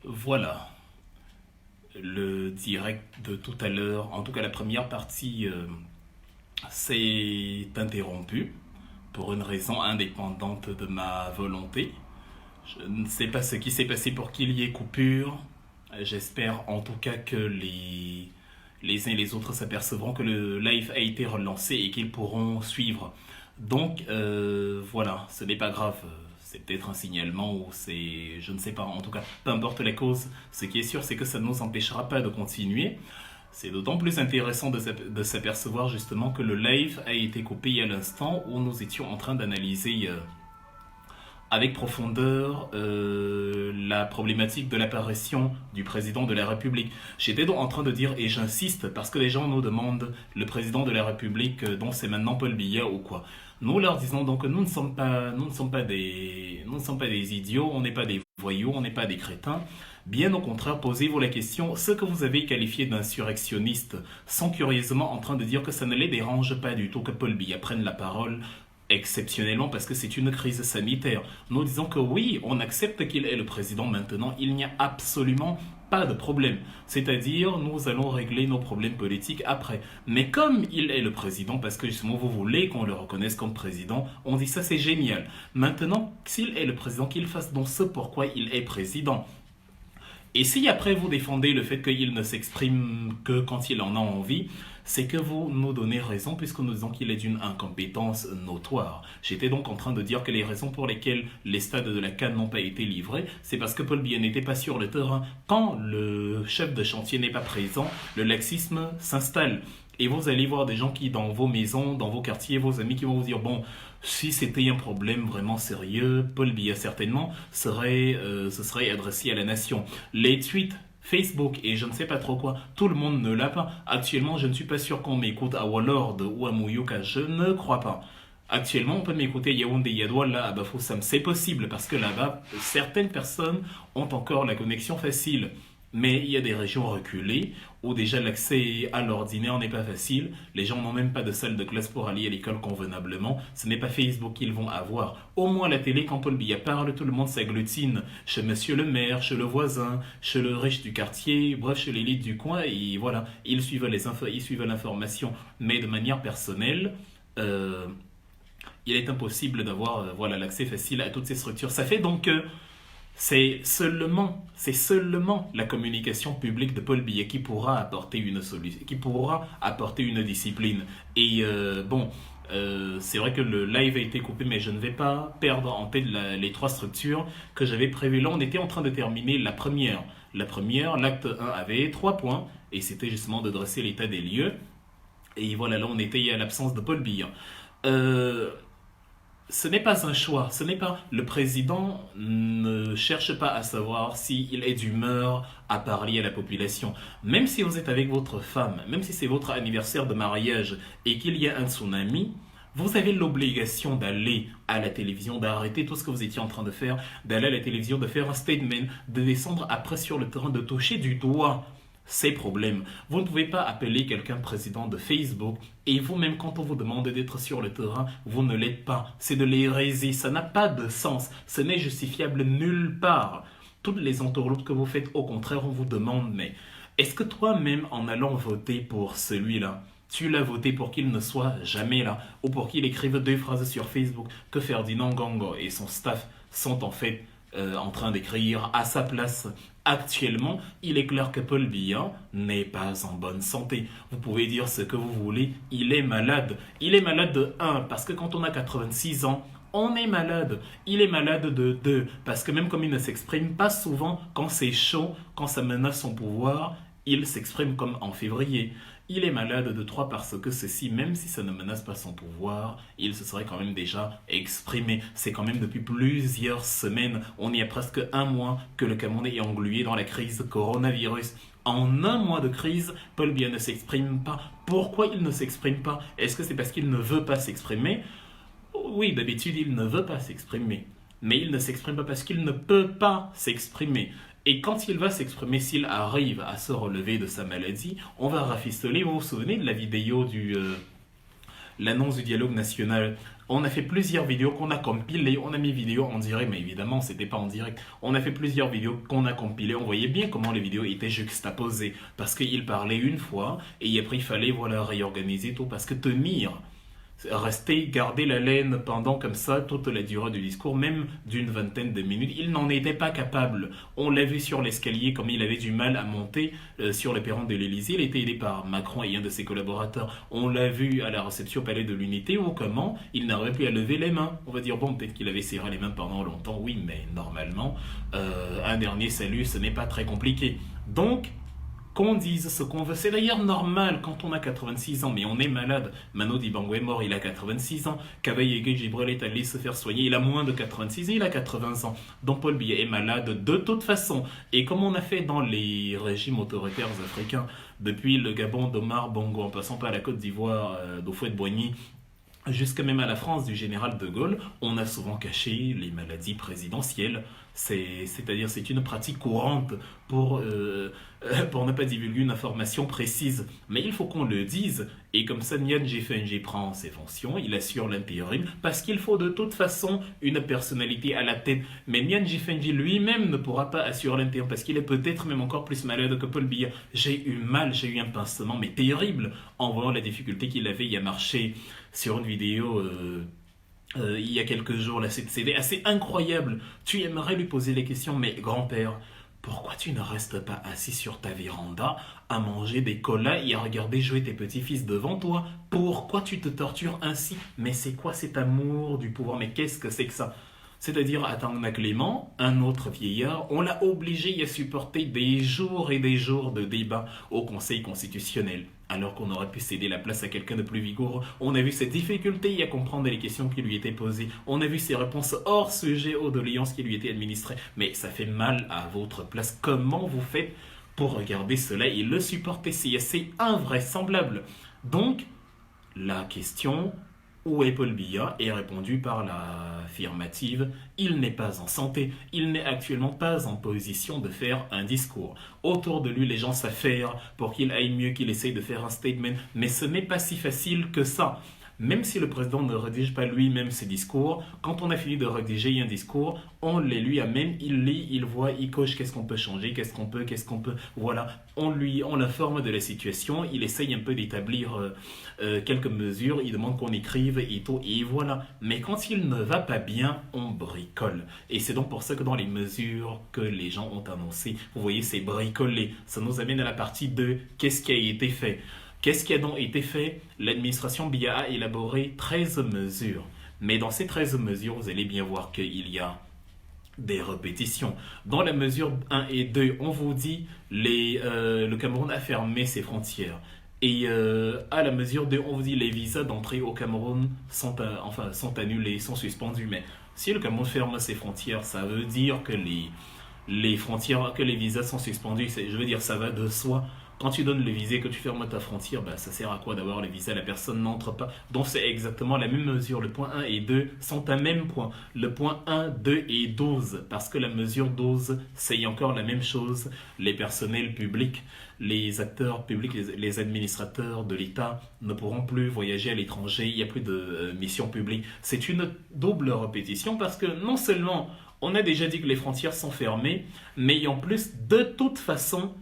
Voilà, le direct de tout à l'heure, en tout cas la première partie, s'est interrompue pour une raison indépendante de ma volonté. Je ne sais pas ce qui s'est passé pour qu'il y ait coupure. J'espère en tout cas que les uns et les autres s'apercevront que le live a été relancé et qu'ils pourront suivre. Donc voilà, ce n'est pas grave. C'est peut-être un signalement ou c'est... Je ne sais pas. En tout cas, peu importe la cause, ce qui est sûr, c'est que ça ne nous empêchera pas de continuer. C'est d'autant plus intéressant de s'apercevoir justement que le live a été coupé à l'instant où nous étions en train d'analyser avec profondeur la problématique de l'apparition du président de la République. J'étais donc en train de dire, et j'insiste, parce que les gens nous demandent le président de la République, dont c'est maintenant Paul Biya ou quoi. Nous leur disons donc que nous ne sommes pas des idiots, on n'est pas des voyous, on n'est pas des crétins. Bien au contraire, posez-vous la question, ceux que vous avez qualifiés d'insurrectionnistes sont curieusement en train de dire que ça ne les dérange pas du tout que Paul Biya prenne la parole exceptionnellement parce que c'est une crise sanitaire. Nous disons que oui, on accepte qu'il est le président maintenant, il n'y a absolument pas de problème. C'est-à-dire, nous allons régler nos problèmes politiques après. Mais comme il est le président, parce que justement vous voulez qu'on le reconnaisse comme président, on dit ça c'est génial. Maintenant, s'il est le président, qu'il fasse donc ce pourquoi il est président. Et si après vous défendez le fait qu'il ne s'exprime que quand il en a envie, c'est que vous nous donnez raison puisque nous disons qu'il est d'une incompétence notoire. J'étais donc en train de dire que les raisons pour lesquelles les stades de la CAN n'ont pas été livrés, c'est parce que Paul Biya n'était pas sur le terrain. Quand le chef de chantier n'est pas présent, le laxisme s'installe. Et vous allez voir des gens qui, dans vos maisons, dans vos quartiers, vos amis qui vont vous dire, bon, si c'était un problème vraiment sérieux, Paul Biya certainement se serait adressé à la nation. Les tweets Facebook et je ne sais pas trop quoi, tout le monde ne l'a pas. Actuellement, je ne suis pas sûr qu'on m'écoute à Wallord ou à Mouyouka, je ne crois pas. Actuellement, on peut m'écouter à Yaoundé, Yadouala, à Bafoussam. C'est possible parce que là-bas, certaines personnes ont encore la connexion facile. Mais il y a des régions reculées où déjà l'accès à l'ordinaire n'est pas facile. Les gens n'ont même pas de salle de classe pour aller à l'école convenablement. Ce n'est pas Facebook qu'ils vont avoir. Au moins la télé, quand Paul Biya parle, tout le monde s'agglutine. Chez monsieur le maire, chez le voisin, chez le riche du quartier, bref, chez l'élite du coin. Et voilà, ils suivent ils suivent l'information. Mais de manière personnelle, euh, il est impossible d'avoir voilà, l'accès facile à toutes ces structures. Ça fait donc que c'est seulement la communication publique de Paul Biya qui pourra apporter une solution, qui pourra apporter une discipline. Et c'est vrai que le live a été coupé, mais je ne vais pas perdre en tête les trois structures que j'avais prévues. Là, on était en train de terminer la première. La première, l'acte 1 avait 3 points, et c'était justement de dresser l'état des lieux. Et voilà, là, on était à l'absence de Paul Biya. Euh, ce n'est pas un choix, ce n'est pas... Le président ne cherche pas à savoir s'il est d'humeur à parler à la population. Même si vous êtes avec votre femme, même si c'est votre anniversaire de mariage et qu'il y a un tsunami, vous avez l'obligation d'aller à la télévision, d'arrêter tout ce que vous étiez en train de faire, d'aller à la télévision, de faire un statement, de descendre après sur le terrain, de toucher du doigt ces problèmes. Vous ne pouvez pas appeler quelqu'un président de Facebook et vous-même, quand on vous demande d'être sur le terrain, vous ne l'êtes pas. C'est de l'hérésie, ça n'a pas de sens, ce n'est justifiable nulle part. Toutes les entourloupes que vous faites, au contraire, on vous demande, mais est-ce que toi-même, en allant voter pour celui-là, tu l'as voté pour qu'il ne soit jamais là, ou pour qu'il écrive 2 phrases sur Facebook que Ferdinand Gango et son staff sont en fait en train d'écrire à sa place. Actuellement, il est clair que Paul Biya n'est pas en bonne santé. Vous pouvez dire ce que vous voulez, il est malade. Il est malade de un parce que quand on a 86 ans, on est malade. Il est malade de 2 parce que même comme il ne s'exprime pas souvent, quand c'est chaud, quand ça menace son pouvoir, il s'exprime comme en février. Il est malade de 3 parce que ceci, même si ça ne menace pas son pouvoir, il se serait quand même déjà exprimé. C'est quand même depuis plusieurs semaines, on y a presque un mois que le Cameroun est englué dans la crise coronavirus. En un mois de crise, Paul Biya ne s'exprime pas. Pourquoi il ne s'exprime pas? Est-ce que c'est parce qu'il ne veut pas s'exprimer? Oui, d'habitude, il ne veut pas s'exprimer. Mais il ne s'exprime pas parce qu'il ne peut pas s'exprimer. Et quand il va s'exprimer, s'il arrive à se relever de sa maladie, on va rafistoler. Vous vous souvenez de la vidéo l'annonce du dialogue national On a fait plusieurs vidéos qu'on a compilées. On a mis vidéos en direct, mais évidemment, c'était pas en direct. On a fait plusieurs vidéos qu'on a compilées. On voyait bien comment les vidéos étaient juxtaposées. Parce qu'il parlait une fois, et après, il fallait voilà, réorganiser tout. Parce que tenir, rester, garder la laine pendant comme ça toute la durée du discours, même d'une vingtaine de minutes, il n'en était pas capable. On l'a vu sur l'escalier, comme il avait du mal à monter sur le perron de l'Élysée. Il était aidé par Macron et un de ses collaborateurs. On l'a vu à la réception au Palais de l'Unité, où comment il n'arrivait plus à lever les mains. On va dire, bon, peut-être qu'il avait serré les mains pendant longtemps, oui, mais normalement, un dernier salut, ce n'est pas très compliqué. Donc, qu'on dise ce qu'on veut. C'est d'ailleurs normal quand on a 86 ans, mais on est malade. Mano Dibango est mort, il a 86 ans. Kavaye Gibrel est allé se faire soigner, il a moins de 86 ans, il a 80 ans. Donc Paul Biya est malade de toute façon. Et comme on a fait dans les régimes autoritaires africains, depuis le Gabon d'Omar Bongo, en passant par la Côte d'Ivoire d'Houphouët-Boigny, jusqu'à même à la France du général de Gaulle, on a souvent caché les maladies présidentielles. C'est-à-dire c'est une pratique courante pour ne pas divulguer une information précise. Mais il faut qu'on le dise. Et comme ça, Nian Jifenji prend ses fonctions, il assure l'intérim, parce qu'il faut de toute façon une personnalité à la tête. Mais Nian Jifenji lui-même ne pourra pas assurer l'intérim, parce qu'il est peut-être même encore plus malade que Paul Biya. J'ai eu un pincement, mais terrible, en voyant la difficulté qu'il avait à marcher sur une vidéo il y a quelques jours. Là, c'est assez incroyable. Tu aimerais lui poser les questions, mais grand-père, pourquoi tu ne restes pas assis sur ta véranda à manger des colas et à regarder jouer tes petits-fils devant toi? Pourquoi tu te tortures ainsi? Mais c'est quoi cet amour du pouvoir? Mais qu'est-ce que c'est que ça? C'est-à-dire, attends, Clément, un autre vieillard, on l'a obligé à supporter des jours et des jours de débat au Conseil constitutionnel. Alors qu'on aurait pu céder la place à quelqu'un de plus vigoureux. On a vu cette difficulté à comprendre les questions qui lui étaient posées. On a vu ses réponses hors sujet aux doléances qui lui étaient administrées. Mais ça fait mal à votre place. Comment vous faites pour regarder cela et le supporter? C'est assez invraisemblable. Donc, la question... Où est Paul Biya est répondu par l'affirmative. Il n'est pas en santé, il n'est actuellement pas en position de faire un discours. Autour de lui, les gens s'affairent pour qu'il aille mieux, qu'il essaye de faire un statement, mais ce n'est pas si facile que ça. Même si le président ne rédige pas lui-même ses discours, quand on a fini de rédiger un discours, on les lui amène, il lit, il voit, il coche qu'est-ce qu'on peut changer, qu'est-ce qu'on peut, voilà. On l'informe de la situation, il essaye un peu d'établir quelques mesures, il demande qu'on écrive et tout, et voilà. Mais quand il ne va pas bien, on bricole. Et c'est donc pour ça que dans les mesures que les gens ont annoncées, vous voyez, c'est bricolé. Ça nous amène à la partie 2, qu'est-ce qui a été fait? Qu'est-ce qui a donc été fait? L'administration Biya a élaboré 13 mesures. Mais dans ces 13 mesures, vous allez bien voir qu'il y a des répétitions. Dans la mesure 1 et 2, on vous dit le Cameroun a fermé ses frontières. Et à la mesure 2, on vous dit les visas d'entrée au Cameroun sont annulés, sont suspendus. Mais si le Cameroun ferme ses frontières, ça veut dire que les frontières, que les visas sont suspendus. Je veux dire, ça va de soi. Quand tu donnes le visa et que tu fermes ta frontière, ça sert à quoi d'avoir le visa? La personne n'entre pas. Donc c'est exactement la même mesure. Le point 1 et 2 sont un même point. Le point 1, 2 et 12. Parce que la mesure 12, c'est encore la même chose. Les personnels publics, les acteurs publics, les administrateurs de l'État ne pourront plus voyager à l'étranger. Il n'y a plus de mission publique. C'est une double répétition parce que non seulement on a déjà dit que les frontières sont fermées, mais en plus, de toute façon,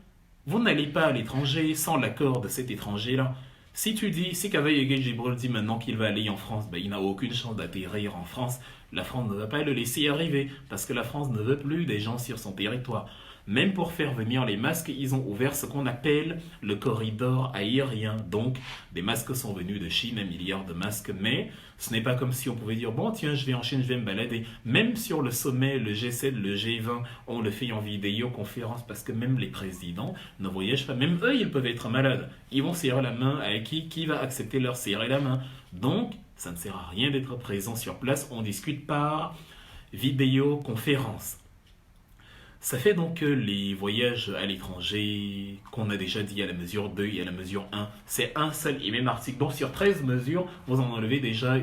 vous n'allez pas à l'étranger sans l'accord de cet étranger-là. Si Kavaye Gibrel dit maintenant qu'il va aller en France, il n'a aucune chance d'atterrir en France. La France ne va pas le laisser arriver parce que la France ne veut plus des gens sur son territoire. Même pour faire venir les masques, ils ont ouvert ce qu'on appelle le corridor aérien. Donc, des masques sont venus de Chine, 1 milliard de masques, mais ce n'est pas comme si on pouvait dire, bon tiens, je vais en Chine, je vais me balader. Même sur le sommet, le G7, le G20, on le fait en vidéoconférence parce que même les présidents ne voyagent pas. Même eux, ils peuvent être malades. Ils vont serrer la main à qui va accepter leur serrer la main. Donc, ça ne sert à rien d'être présent sur place, on discute par vidéoconférence. Ça fait donc que les voyages à l'étranger, qu'on a déjà dit à la mesure 2 et à la mesure 1, c'est un seul et même article. Donc sur 13 mesures, vous en enlevez déjà 1,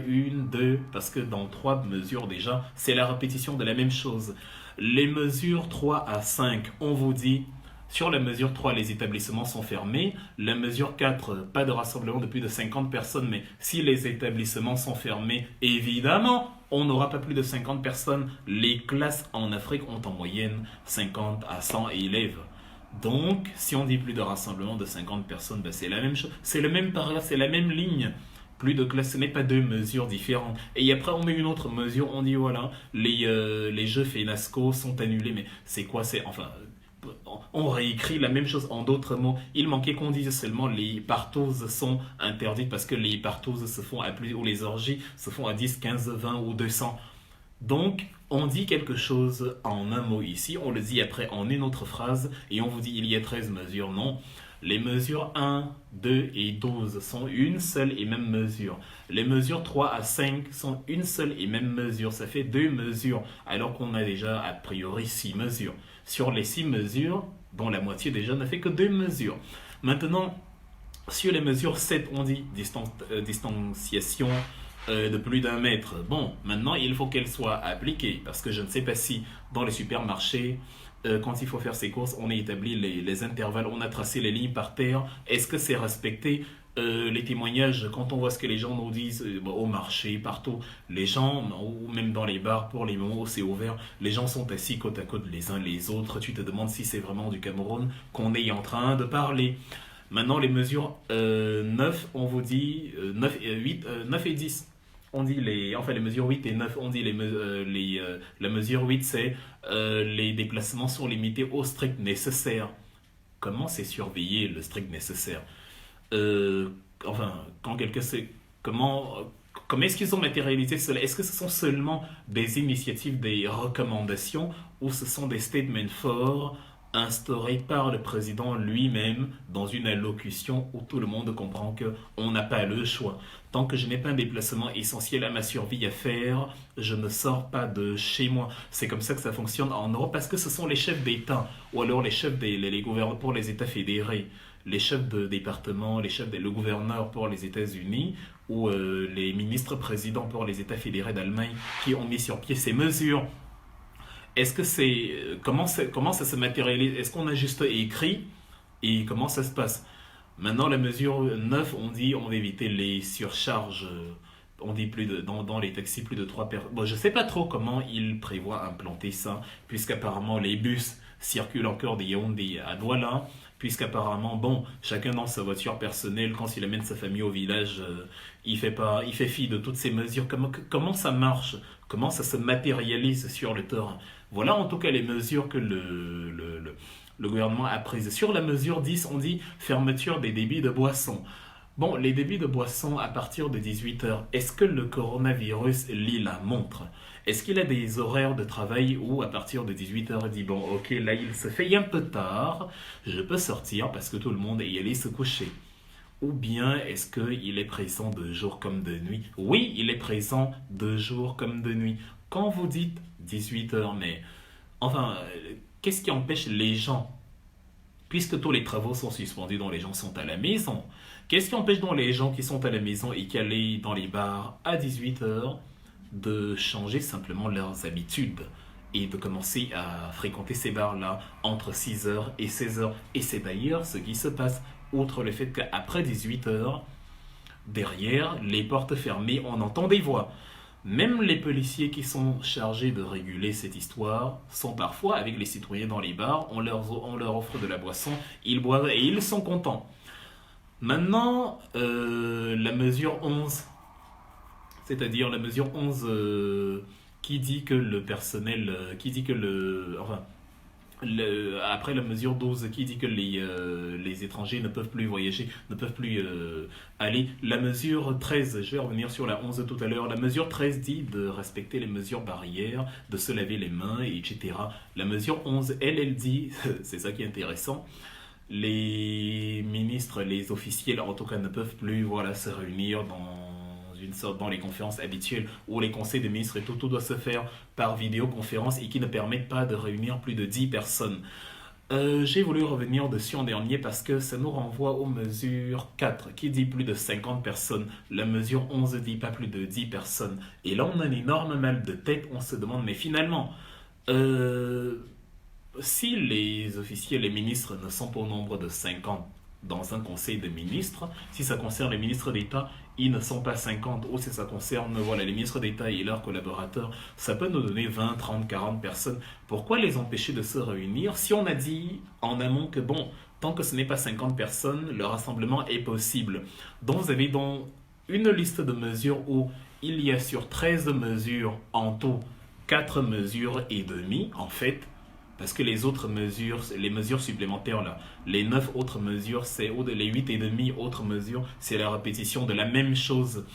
2, parce que dans 3 mesures déjà, c'est la répétition de la même chose. Les mesures 3 à 5, on vous dit Sur la mesure 3, les établissements sont fermés. La mesure 4, pas de rassemblement de plus de 50 personnes, mais si les établissements sont fermés, évidemment, on n'aura pas plus de 50 personnes. Les classes en Afrique ont en moyenne 50 à 100 élèves. Donc, si on dit plus de rassemblement de 50 personnes, ben c'est la même chose. C'est le même paragraphe, c'est la même ligne. Plus de classe, ce n'est pas deux mesures différentes. Et après, on met une autre mesure, on dit voilà, les jeux FENASCO sont annulés. Mais c'est quoi? Enfin, on réécrit la même chose en d'autres mots. Il manquait qu'on dise seulement les partoses sont interdites parce que les partoses se font à plus, ou les orgies se font à 10, 15, 20 ou 200. Donc, on dit quelque chose en un mot ici, on le dit après en une autre phrase, et on vous dit il y a 13 mesures. Non, les mesures 1, 2 et 12 sont une seule et même mesure. Les mesures 3 à 5 sont une seule et même mesure. Ça fait deux mesures, alors qu'on a déjà a priori 6 mesures. Sur les 6 mesures, dont la moitié déjà n'a fait que 2 mesures. Maintenant, sur les mesures 7, on dit distanciation de plus d'un mètre. Bon, maintenant, il faut qu'elle soit appliquée, parce que je ne sais pas si dans les supermarchés, quand il faut faire ses courses, on a établi les intervalles, on a tracé les lignes par terre. Est-ce que c'est respecté? Les témoignages, quand on voit ce que les gens nous disent au marché, partout, les gens, ou même dans les bars, pour les moments où c'est ouvert, les gens sont assis côte à côte les uns les autres. Tu te demandes si c'est vraiment du Cameroun qu'on est en train de parler. Maintenant, les mesures 9, on vous dit 9 et 10. On dit les mesures 8 et 9, on dit la mesure 8, c'est les déplacements sont limités au strict nécessaire. Comment c'est surveiller le strict nécessaire? euh, enfin, quand quelqu'un sait comment est-ce qu'ils ont matérialisé cela? Est-ce que ce sont seulement des initiatives, des recommandations, ou ce sont des statements forts instaurés par le président lui-même dans une allocution où tout le monde comprend que on n'a pas le choix. Tant que je n'ai pas un déplacement essentiel à ma survie à faire, je ne sors pas de chez moi. C'est comme ça que ça fonctionne en Europe parce que ce sont les chefs d'État ou alors les chefs les gouverneurs pour les États fédérés, les chefs de département, le gouverneur pour les États-Unis ou les ministres présidents pour les États fédérés d'Allemagne qui ont mis sur pied ces mesures. Est-ce que comment ça se matérialise? Est-ce qu'on a juste écrit et comment ça se passe? Maintenant, la mesure 9, on dit on va éviter les surcharges. On dit dans les taxis plus de 3 personnes. Bon, je ne sais pas trop comment ils prévoient implanter ça, puisqu'apparemment les bus circulent encore de Yaoundé à Douala, puisqu'apparemment, bon, chacun dans sa voiture personnelle, quand il amène sa famille au village, il fait fi de toutes ces mesures. Comment ça marche? Comment ça se matérialise sur le terrain? Voilà en tout cas les mesures que le gouvernement a prises. Sur la mesure 10, on dit fermeture des débits de boissons. Bon, les débits de boissons à partir de 18 heures, est-ce que le coronavirus lit la montre? Est-ce qu'il a des horaires de travail où à partir de 18 heures il dit bon ok là il se fait un peu tard, je peux sortir parce que tout le monde est allé se coucher? Ou bien est-ce qu'il est présent de jour comme de nuit? Oui, il est présent de jour comme de nuit. Quand vous dites 18 heures, mais enfin, qu'est-ce qui empêche les gens, puisque tous les travaux sont suspendus, dont les gens sont à la maison, qu'est-ce qui empêche donc les gens qui sont à la maison et qui allaient dans les bars à 18 heures de changer simplement leurs habitudes et de commencer à fréquenter ces bars-là entre 6 heures et 16 heures? Et c'est d'ailleurs ce qui se passe, outre le fait qu'après 18 heures, derrière les portes fermées, on entend des voix. Même les policiers qui sont chargés de réguler cette histoire sont parfois avec les citoyens dans les bars, on leur offre de la boisson, ils boivent et ils sont contents. Maintenant, la mesure 11, c'est-à-dire la mesure 11 qui dit que le personnel, qui dit que après la mesure 12 qui dit que les étrangers ne peuvent plus voyager, ne peuvent plus aller. La mesure 13, je vais revenir sur la 11 tout à l'heure, la mesure 13 dit de respecter les mesures barrières, de se laver les mains, etc. La mesure 11, elle dit, c'est ça qui est intéressant, les ministres, les officiels en tout cas ne peuvent plus se réunir dans les conférences habituelles ou les conseils de ministres et tout doit se faire par vidéoconférence et qui ne permettent pas de réunir plus de 10 personnes. J'ai voulu revenir dessus en dernier parce que ça nous renvoie aux mesures 4 qui dit plus de 50 personnes. La mesure 11 dit pas plus de 10 personnes. Et là on a un énorme mal de tête, on se demande mais finalement si les officiers, les ministres ne sont pas au nombre de 50 dans un conseil de ministres, si ça concerne les ministres d'État, ils ne sont pas 50, ou si ça concerne voilà, les ministres d'État et leurs collaborateurs, ça peut nous donner 20, 30, 40 personnes. Pourquoi les empêcher de se réunir si on a dit en amont que bon, tant que ce n'est pas 50 personnes, le rassemblement est possible. Donc vous avez donc une liste de mesures où il y a sur 13 mesures en tout 4 mesures et demie en fait, parce que les autres mesures, les mesures supplémentaires là, les 9 autres mesures, c'est ou les 8 et demi autres mesures, c'est la répétition de la même chose.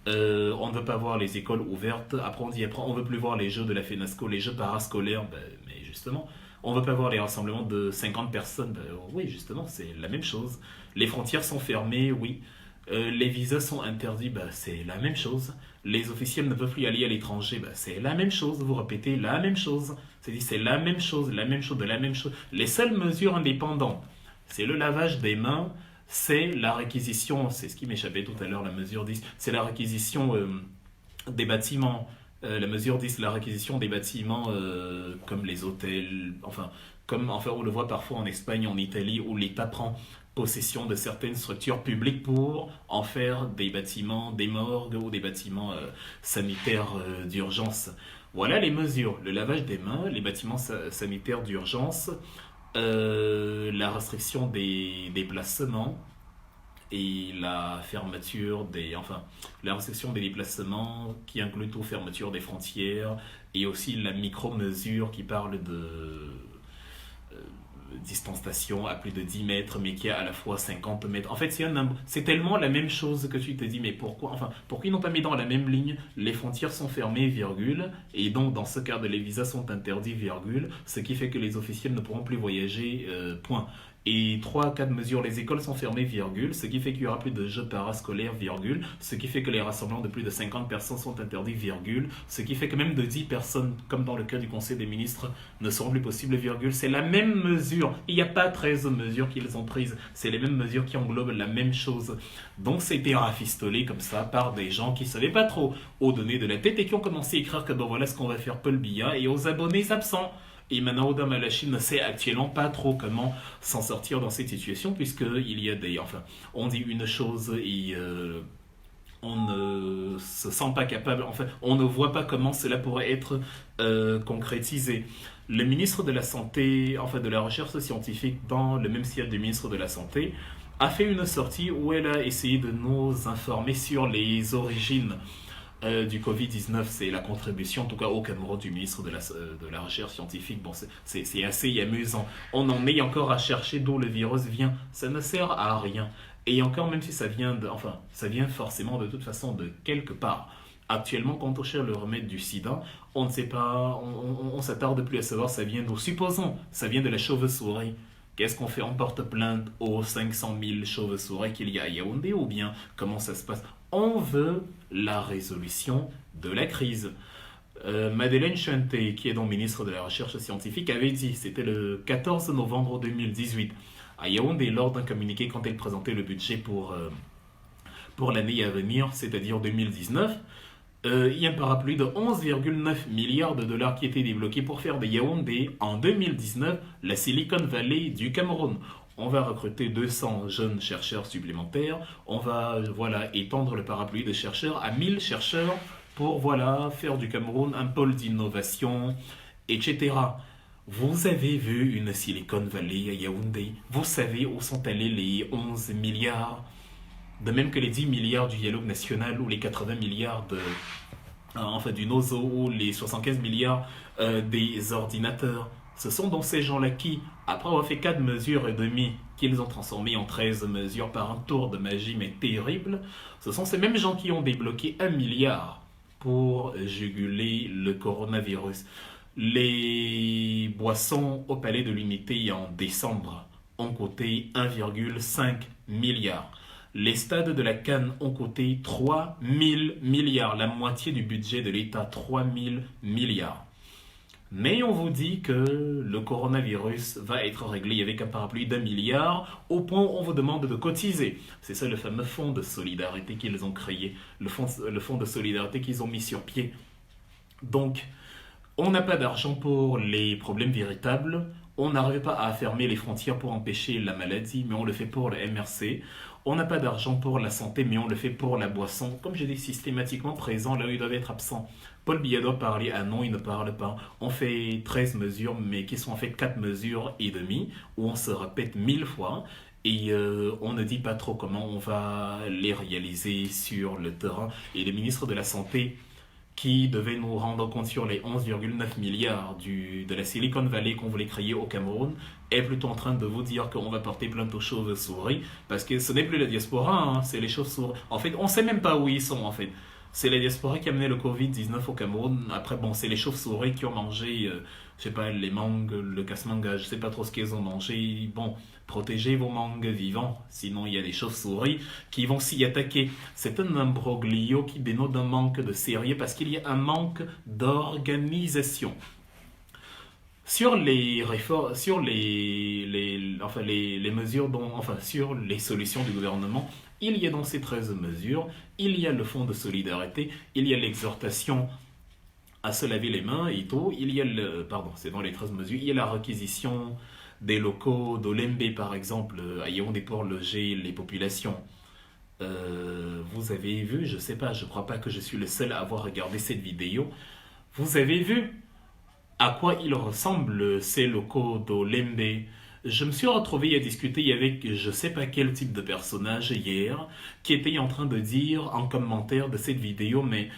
On ne veut pas voir les écoles ouvertes. Après, on dit après, on ne veut plus voir les jeux de la FENASCO, les jeux parascolaires. Ben, mais justement, on ne veut pas voir les rassemblements de 50 personnes. Ben, oui, justement, c'est la même chose. Les frontières sont fermées, oui. Les visas sont interdits, bah, c'est la même chose. Les officiels ne peuvent plus aller à l'étranger, bah, c'est la même chose. Vous répétez la même chose. C'est la même chose, la même chose, de la même chose. Les seules mesures indépendantes, c'est le lavage des mains, c'est la réquisition, c'est ce qui m'échappait tout à l'heure, la mesure 10, c'est la réquisition des bâtiments. La mesure 10, la réquisition des bâtiments comme les hôtels, enfin, comme enfin, on le voit parfois en Espagne, en Italie, où l'État prend possession de certaines structures publiques pour en faire des bâtiments, des morgues ou des bâtiments sanitaires d'urgence. Voilà les mesures. Le lavage des mains, les bâtiments sanitaires d'urgence, la restriction des déplacements et la fermeture des... Enfin, la restriction des déplacements qui inclut tout, fermeture des frontières et aussi la micro-mesure qui parle de distanciation à plus de 10 mètres, mais qui a à la fois 50 mètres. En fait, c'est tellement la même chose que tu te dis, mais pourquoi, enfin, pourquoi ils n'ont pas mis dans la même ligne, les frontières sont fermées, virgule, et donc dans ce cadre, les visas sont interdits, virgule, ce qui fait que les officiels ne pourront plus voyager, point. Et 3 4 mesures, les écoles sont fermées, virgule, ce qui fait qu'il y aura plus de jeux parascolaires, virgule, ce qui fait que les rassemblements de plus de 50 personnes sont interdits, virgule, ce qui fait que même de 10 personnes, comme dans le cas du Conseil des ministres, ne seront plus possibles, virgule. C'est la même mesure. Il n'y a pas 13 mesures qu'ils ont prises. C'est les mêmes mesures qui englobent la même chose. Donc c'était rafistolé comme ça par des gens qui ne savaient pas trop où donner de la tête et qui ont commencé à écrire que bon voilà ce qu'on va faire Paul Biya et aux abonnés absents. Et maintenant, Oda Malachine ne sait actuellement pas trop comment s'en sortir dans cette situation, puisqu'il y a des... Enfin, on dit une chose et on ne se sent pas capable... Enfin, on ne voit pas comment cela pourrait être concrétisé. Le ministre de la Santé, enfin de la Recherche scientifique, dans le même siège du ministre de la Santé, a fait une sortie où elle a essayé de nous informer sur les origines du Covid-19, c'est la contribution, en tout cas au Cameroun, du ministre de la Recherche scientifique. Bon, c'est assez amusant. On en est encore à chercher d'où le virus vient. Ça ne sert à rien. Et encore, même si ça vient enfin, ça vient forcément de toute façon de quelque part. Actuellement, quand on cherche le remède du sida, on ne sait pas, on s'attarde plus à savoir ça vient d'où. Supposons, ça vient de la chauve-souris. Qu'est-ce qu'on fait? On porte plainte aux 500 000 chauves-souris qu'il y a à Yaoundé ou bien comment ça se passe? On veut la résolution de la crise. Madeleine Chanté, qui est donc ministre de la Recherche scientifique, avait dit, c'était le 14 novembre 2018, à Yaoundé, lors d'un communiqué quand elle présentait le budget pour l'année à venir, c'est-à-dire 2019, il y a un parapluie de 11,9 milliards de dollars qui était débloqué pour faire de Yaoundé en 2019 la Silicon Valley du Cameroun. On va recruter 200 jeunes chercheurs supplémentaires. On va voilà, étendre le parapluie de chercheurs à 1000 chercheurs pour voilà, faire du Cameroun un pôle d'innovation, etc. Vous avez vu une Silicon Valley à Yaoundé? Vous savez où sont allés les 11 milliards? De même que les 10 milliards du dialogue national ou les 80 milliards enfin, du NOZO ou les 75 milliards des ordinateurs. Ce sont donc ces gens-là qui, après avoir fait 4 mesures et demie qu'ils ont transformées en 13 mesures par un tour de magie mais terrible, ce sont ces mêmes gens qui ont débloqué 1 milliard pour juguler le coronavirus. Les boissons au Palais de l'Unité en décembre ont coûté 1,5 milliard. Les stades de la CAN ont coûté 3 000 milliards, la moitié du budget de l'État, 3 000 milliards. Mais on vous dit que le coronavirus va être réglé avec un parapluie d'1 milliard, au point où on vous demande de cotiser. C'est ça le fameux fonds de solidarité qu'ils ont créé, le fonds de solidarité qu'ils ont mis sur pied. Donc, On n'a pas d'argent pour les problèmes véritables. On n'arrive pas à fermer les frontières pour empêcher la maladie, mais on le fait pour le MRC. On n'a pas d'argent pour la santé, mais on le fait pour la boisson. Comme je dis, systématiquement présent là où ils doivent être absents. Paul Biya doit parler, ah non, il ne parle pas. On fait 13 mesures, mais qui sont en fait 4 mesures et demie, où on se répète 1000 fois. Et on ne dit pas trop comment on va les réaliser sur le terrain. Et le ministre de la Santé qui devait nous rendre compte sur les 11,9 milliards de la Silicon Valley qu'on voulait créer au Cameroun, est plutôt en train de vous dire qu'on va porter plainte aux chauves-souris, parce que ce n'est plus la diaspora, hein, c'est les chauves-souris. En fait, on ne sait même pas où ils sont, en fait. C'est la diaspora qui a mené le Covid-19 au Cameroun. Après, bon, c'est les chauves-souris qui ont mangé, je sais pas, les mangues, le casse-manga, je sais pas trop ce qu'ils ont mangé. Bon, protégez vos mangues vivants, sinon il y a des chauves-souris qui vont s'y attaquer. C'est un imbroglio qui dénote un manque de sérieux parce qu'il y a un manque d'organisation. Sur les réformes, sur les mesures dont, enfin, sur les solutions du gouvernement, il y a dans ces 13 mesures, il y a le fonds de solidarité, il y a l'exhortation à se laver les mains et tout, il y a pardon, c'est dans les 13 mesures, il y a la réquisition des locaux d'Olembe par exemple, à Yaoundé pour loger les populations. Vous avez vu, je sais pas, je crois pas que je suis le seul à avoir regardé cette vidéo. Vous avez vu à quoi ils ressemblent ces locaux d'Olembe. Je me suis retrouvé à discuter avec je sais pas quel type de personnage hier qui était en train de dire en commentaire de cette vidéo, mais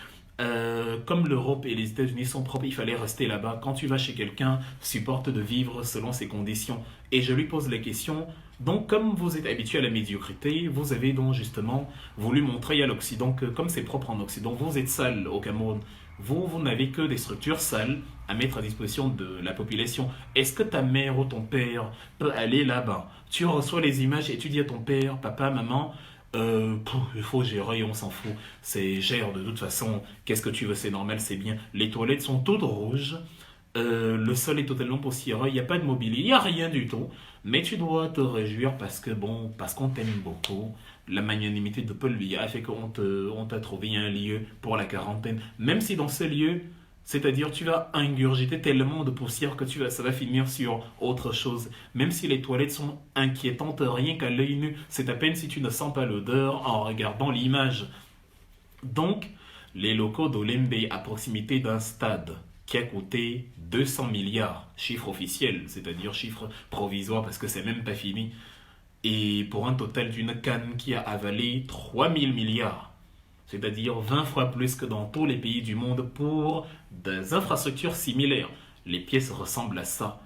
comme l'Europe et les États-Unis sont propres, il fallait rester là-bas. Quand tu vas chez quelqu'un, supporte de vivre selon ses conditions. Et je lui pose la question, donc comme vous êtes habitué à la médiocrité, vous avez donc justement voulu montrer à l'Occident que comme c'est propre en Occident, vous êtes sale au Cameroun. Vous n'avez que des structures sales à mettre à disposition de la population. Est-ce que ta mère ou ton père peut aller là-bas? Tu reçois les images et tu dis à ton père, papa, maman, il faut gérer, on s'en fout. C'est gère de toute façon. Qu'est-ce que tu veux? C'est normal, c'est bien. Les toilettes sont toutes rouges. Le sol est totalement poussiéreux. Il n'y a pas de mobilier. Il n'y a rien du tout. Mais tu dois te réjouir parce que bon, parce qu'on t'aime beaucoup. La magnanimité de Paul Biya a fait on t'a trouvé un lieu pour la quarantaine. Même si dans ce lieu, c'est-à-dire tu vas ingurgiter tellement de poussière que ça va finir sur autre chose. Même si les toilettes sont inquiétantes, rien qu'à l'œil nu, c'est à peine si tu ne sens pas l'odeur en regardant l'image. Donc, les locaux d'Olembe à proximité d'un stade qui a coûté 200 milliards, chiffre officiel, c'est-à-dire chiffre provisoire parce que c'est même pas fini, et pour un total d'une canne qui a avalé 3000 milliards, c'est-à-dire 20 fois plus que dans tous les pays du monde pour des infrastructures similaires. Les pièces ressemblent à ça.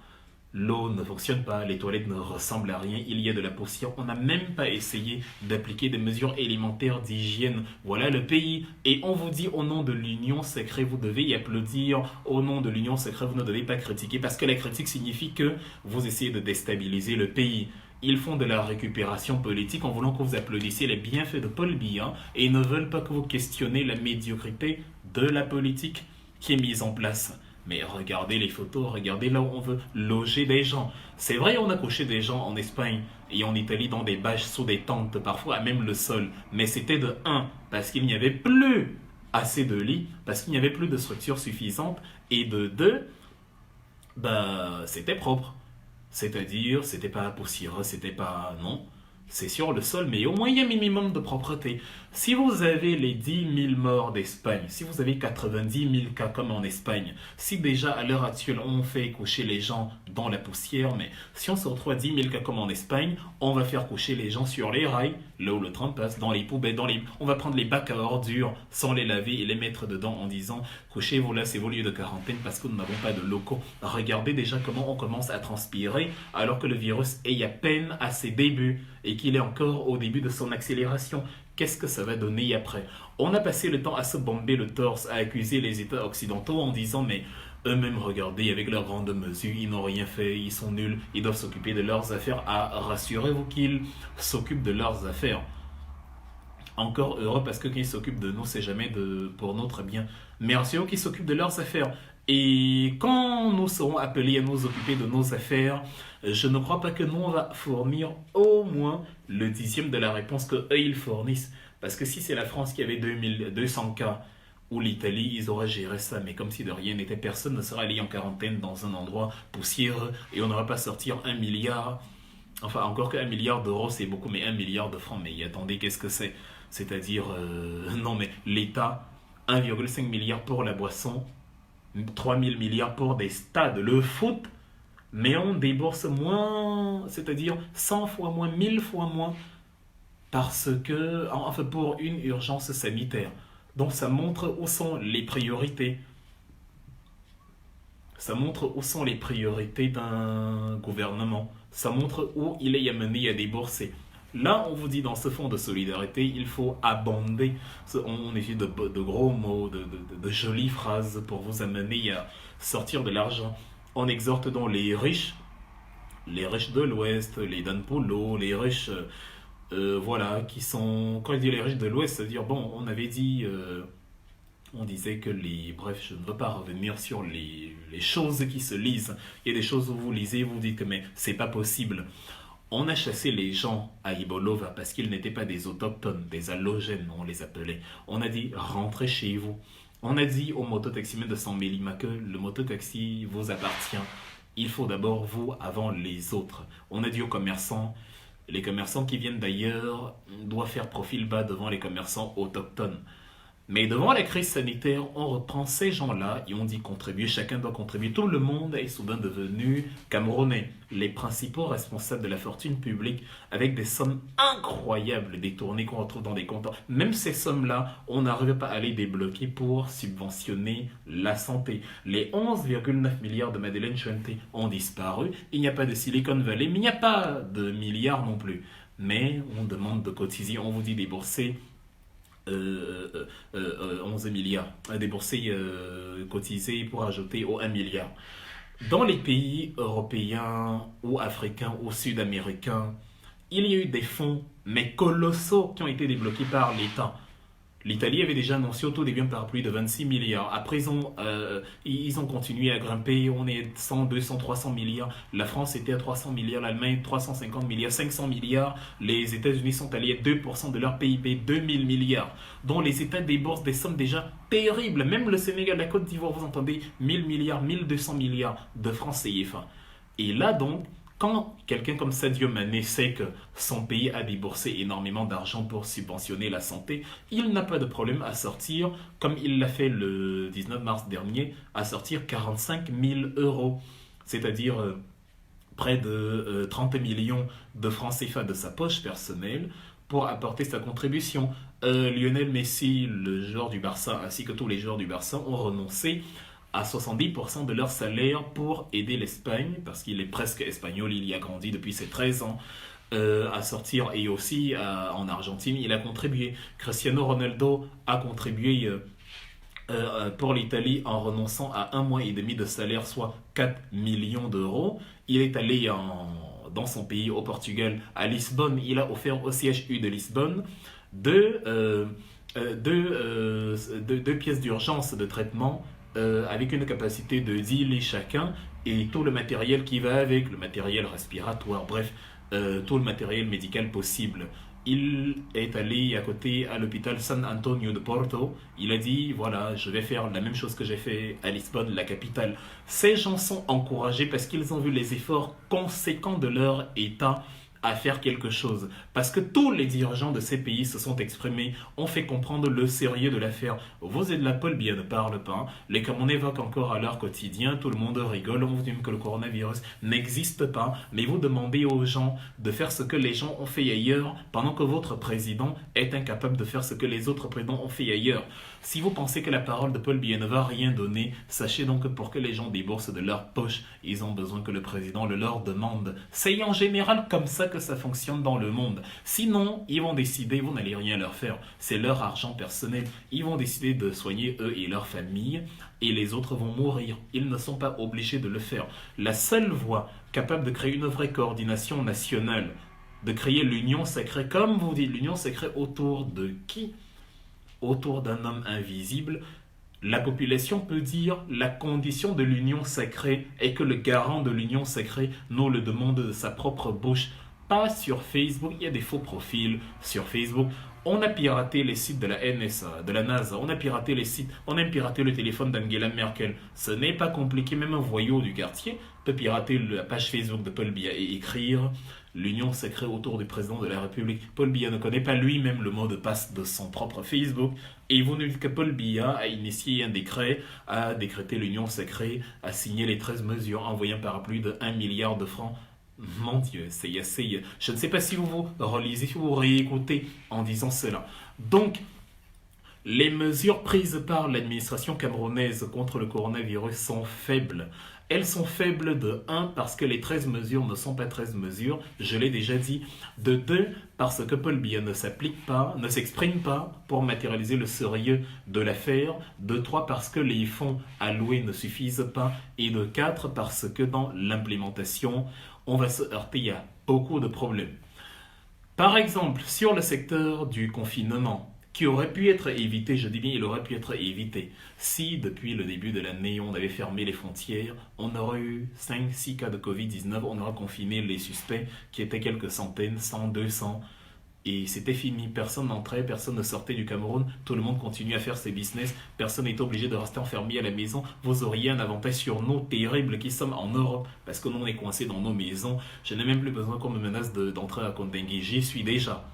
L'eau ne fonctionne pas, les toilettes ne ressemblent à rien, il y a de la poussière. On n'a même pas essayé d'appliquer des mesures élémentaires d'hygiène. Voilà le pays. Et on vous dit au nom de l'Union sacrée, vous devez y applaudir. Au nom de l'Union sacrée, vous ne devez pas critiquer. Parce que la critique signifie que vous essayez de déstabiliser le pays. Ils font de la récupération politique en voulant que vous applaudissiez les bienfaits de Paul Biya et ils ne veulent pas que vous questionnez la médiocrité de la politique qui est mise en place. Mais regardez les photos, regardez là où on veut loger des gens. C'est vrai, on a couché des gens en Espagne et en Italie dans des bâches sous des tentes, parfois à même le sol. Mais c'était de un, parce qu'il n'y avait plus assez de lits, parce qu'il n'y avait plus de structures suffisantes, et de deux, c'était propre. C'est-à-dire, c'était pas poussiéreux, c'était pas... Non, c'est sur le sol, mais au moins il y a un minimum de propreté. Si vous avez les 10 000 morts d'Espagne, si vous avez 90 000 cas comme en Espagne, si déjà à l'heure actuelle on fait coucher les gens dans la poussière, mais si on se retrouve à 10 000 cas comme en Espagne, on va faire coucher les gens sur les rails, là où le train passe, dans les poubelles, on va prendre les bacs à ordures sans les laver et les mettre dedans en disant couchez-vous là, c'est vos lieux de quarantaine parce que nous n'avons pas de locaux. Regardez déjà comment on commence à transpirer alors que le virus est à peine à ses débuts et qu'il est encore au début de son accélération. Qu'est-ce que ça va donner après? On a passé le temps à se bomber le torse, à accuser les États occidentaux en disant mais eux-mêmes, regardez, avec leurs grandes mesures, ils n'ont rien fait, ils sont nuls, ils doivent s'occuper de leurs affaires. Ah, rassurez-vous qu'ils s'occupent de leurs affaires. Encore heureux parce que quand ils s'occupent de nous, c'est jamais pour notre bien. Mais rassurez-vous qu'ils s'occupent de leurs affaires. Et quand nous serons appelés à nous occuper de nos affaires, je ne crois pas que nous, on va fournir au moins le 10e de la réponse qu'eux, ils fournissent. Parce que si c'est la France qui avait 200 cas, ou l'Italie, ils auraient géré ça, mais comme si de rien n'était, personne ne serait allé en quarantaine dans un endroit poussiéreux et on n'aurait pas sorti 1 milliard, enfin encore que 1 milliard d'euros c'est beaucoup, mais 1 milliard de francs, mais attendez, qu'est-ce que c'est? C'est-à-dire, non mais l'État, 1,5 milliard pour la boisson, 3 000 milliards pour des stades, le foot, mais on débourse moins, c'est-à-dire 100 fois moins, 1000 fois moins, parce que, enfin pour une urgence sanitaire. Donc ça montre où sont les priorités. Ça montre où sont les priorités d'un gouvernement. Ça montre où il est amené à débourser. Là, on vous dit dans ce fonds de solidarité, il faut abonder. On utilise de gros mots, de jolies phrases pour vous amener à sortir de l'argent. On exhorte donc les riches de l'Ouest, les Dan Polo, les riches, voilà, qui sont... Quand je dis les riches de l'Ouest, c'est-à-dire, bon, on avait dit... on disait que les... Bref, je ne veux pas revenir sur les choses qui se lisent. Il y a des choses où vous lisez, vous dites que mais c'est pas possible. On a chassé les gens à Ibolova parce qu'ils n'étaient pas des autochtones, des allogènes, on les appelait. On a dit rentrez chez vous. On a dit au mototaximène de San Mélima que le mototaxi vous appartient. Il faut d'abord vous avant les autres. On a dit aux commerçants, les commerçants qui viennent d'ailleurs doivent faire profil bas devant les commerçants autochtones. Mais devant la crise sanitaire, on reprend ces gens-là et on dit contribuer, chacun doit contribuer. Tout le monde est soudain devenu camerounais. Les principaux responsables de la fortune publique avec des sommes incroyables détournées qu'on retrouve dans des comptes. Même ces sommes-là, on n'arrive pas à les débloquer pour subventionner la santé. Les 11,9 milliards de Madeleine Chuente ont disparu. Il n'y a pas de Silicon Valley, mais il n'y a pas de milliards non plus. Mais on demande de cotiser, on vous dit débourser 11 milliards à débourser, cotiser pour ajouter au 1 milliard. Dans les pays européens ou africains ou sud-américains, il y a eu des fonds, mais colossaux, qui ont été débloqués par l'État. L'Italie avait déjà annoncé au tout début un parapluie de 26 milliards. Après, ils ont continué à grimper. On est 100, 200, 300 milliards. La France était à 300 milliards. L'Allemagne, 350 milliards, 500 milliards. Les États-Unis sont allés à 2% de leur PIB, 2000 milliards. Dont les États déboursent des sommes déjà terribles. Même le Sénégal, la Côte d'Ivoire, vous entendez, 1000 milliards, 1200 milliards de francs CFA. Et là, donc, quand quelqu'un comme Sadio Mané sait que son pays a déboursé énormément d'argent pour subventionner la santé, il n'a pas de problème à sortir, comme il l'a fait le 19 mars dernier, à sortir 45 000 euros, c'est-à-dire près de 30 millions de francs CFA de sa poche personnelle pour apporter sa contribution. Lionel Messi, le joueur du Barça, ainsi que tous les joueurs du Barça, ont renoncé à 70% de leur salaire pour aider l'Espagne, parce qu'il est presque espagnol, il y a grandi depuis ses 13 ans, à sortir. Et aussi en Argentine, il a contribué. Cristiano Ronaldo a contribué pour l'Italie en renonçant à 1 mois et demi de salaire, soit 4 millions d'euros. Il est allé dans son pays, au Portugal, à Lisbonne. Il a offert au CHU de Lisbonne deux pièces d'urgence de traitement avec une capacité de 10 lits chacun et tout le matériel qui va avec, le matériel respiratoire, bref, tout le matériel médical possible. Il est allé à côté à l'hôpital San Antonio de Porto. Il a dit, voilà, je vais faire la même chose que j'ai fait à Lisbonne, la capitale. Ces gens sont encouragés parce qu'ils ont vu les efforts conséquents de leur État à faire quelque chose. Parce que tous les dirigeants de ces pays se sont exprimés, ont fait comprendre le sérieux de l'affaire. Vous êtes de la Paul Biya ne parle pas. Les Camerounais évoquent encore à leur quotidien, tout le monde rigole, on vous dit que le coronavirus n'existe pas, mais vous demandez aux gens de faire ce que les gens ont fait ailleurs, pendant que votre président est incapable de faire ce que les autres présidents ont fait ailleurs. Si vous pensez que la parole de Paul Biya ne va rien donner, sachez donc que pour que les gens déboursent de leur poche, ils ont besoin que le président le leur demande. C'est en général comme ça que ça fonctionne dans le monde. Sinon, ils vont décider, vous n'allez rien leur faire. C'est leur argent personnel. Ils vont décider de soigner eux et leur famille et les autres vont mourir. Ils ne sont pas obligés de le faire. La seule voie capable de créer une vraie coordination nationale, de créer l'union sacrée, comme vous dites, l'union sacrée autour de qui? Autour d'un homme invisible. La population peut dire la condition de l'union sacrée est que le garant de l'union sacrée nous le demande de sa propre bouche pas sur Facebook, il y a des faux profils sur Facebook. On a piraté les sites de la NSA, de la NASA, on a piraté les sites, on a piraté le téléphone d'Angela Merkel. Ce n'est pas compliqué, même un voyou du quartier peut pirater la page Facebook de Paul Biya et écrire l'union secrète autour du président de la République. Paul Biya ne connaît pas lui-même le mot de passe de son propre Facebook. Et vous nous dites que Paul Biya a initié un décret, a décrété l'union secrète, a signé les 13 mesures envoyant par plus de 1 milliard de francs. Mon Dieu, c'est assez. Je ne sais pas si vous vous relisez, si vous réécoutez en disant cela. Donc, les mesures prises par l'administration camerounaise contre le coronavirus sont faibles. Elles sont faibles de 1 parce que les 13 mesures ne sont pas 13 mesures, je l'ai déjà dit. De 2 parce que Paul Biya ne s'exprime pas pour matérialiser le sérieux de l'affaire. De 3 parce que les fonds alloués ne suffisent pas. Et de 4 parce que dans l'implémentation, on va se heurter à beaucoup de problèmes. Par exemple, sur le secteur du confinement, qui aurait pu être évité, je dis bien il aurait pu être évité, si depuis le début de l'année on avait fermé les frontières, on aurait eu 5-6 cas de Covid-19, on aurait confiné les suspects qui étaient quelques centaines, 100, 200, et c'était fini, personne n'entrait, personne ne sortait du Cameroun, tout le monde continuait à faire ses business, personne n'était obligé de rester enfermé à la maison, vous auriez un avantage sur nous terrible qui sommes en Europe, parce que nous on est coincés dans nos maisons, je n'ai même plus besoin qu'on me menace d'entrer à Kondengue, j'y suis déjà.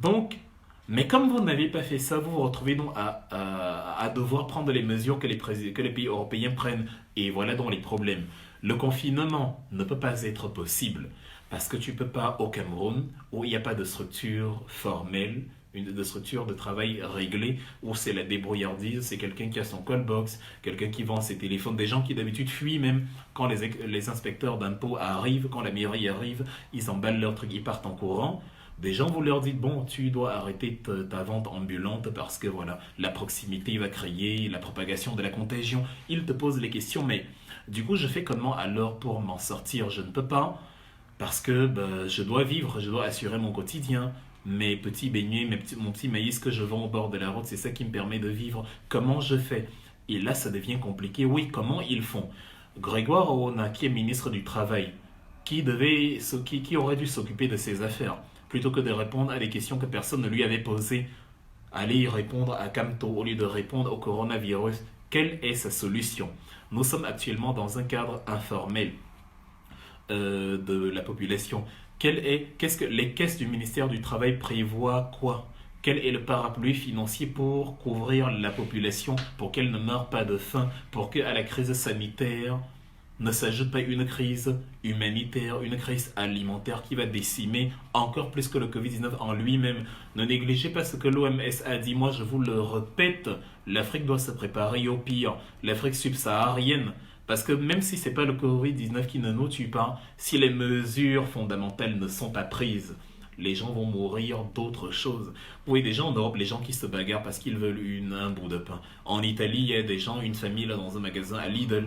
Donc, mais comme vous n'avez pas fait ça, vous vous retrouvez donc à devoir prendre les mesures que les pays européens prennent. Et voilà donc les problèmes. Le confinement ne peut pas être possible parce que tu ne peux pas au Cameroun où il n'y a pas de structure formelle, de structure de travail réglée, où c'est la débrouillardise, c'est quelqu'un qui a son callbox, quelqu'un qui vend ses téléphones, des gens qui d'habitude fuient même quand les inspecteurs d'impôts arrivent, quand la mairie arrive, ils emballent leur truc, ils partent en courant. Des gens, vous leur dites, bon, tu dois arrêter ta vente ambulante parce que voilà, la proximité va créer la propagation de la contagion. Ils te posent les questions, mais du coup, je fais comment alors pour m'en sortir? Je ne peux pas parce que je dois vivre, je dois assurer mon quotidien. Mes petits beignets, mon petit maïs que je vends au bord de la route, c'est ça qui me permet de vivre. Comment je fais? Et là, ça devient compliqué. Oui, comment ils font? Grégoire Oona, qui est ministre du Travail, qui aurait dû s'occuper de ses affaires, plutôt que de répondre à des questions que personne ne lui avait posées, aller y répondre à Camto au lieu de répondre au coronavirus. Quelle est sa solution? Nous sommes actuellement dans un cadre informel de la population. Qu'est-ce que les caisses du ministère du Travail prévoient quoi? Quel est le parapluie financier pour couvrir la population, pour qu'elle ne meure pas de faim, pour qu'à la crise sanitaire ne s'ajoute pas une crise humanitaire, une crise alimentaire qui va décimer encore plus que le Covid-19 en lui-même. Ne négligez pas ce que l'OMS a dit. Moi, je vous le répète, l'Afrique doit se préparer au pire. L'Afrique subsaharienne. Parce que même si ce n'est pas le Covid-19 qui ne nous tue pas, si les mesures fondamentales ne sont pas prises, les gens vont mourir d'autres choses. Vous voyez des gens en Europe, les gens qui se bagarrent parce qu'ils veulent un bout de pain. En Italie, il y a des gens, une famille là, dans un magasin à Lidl,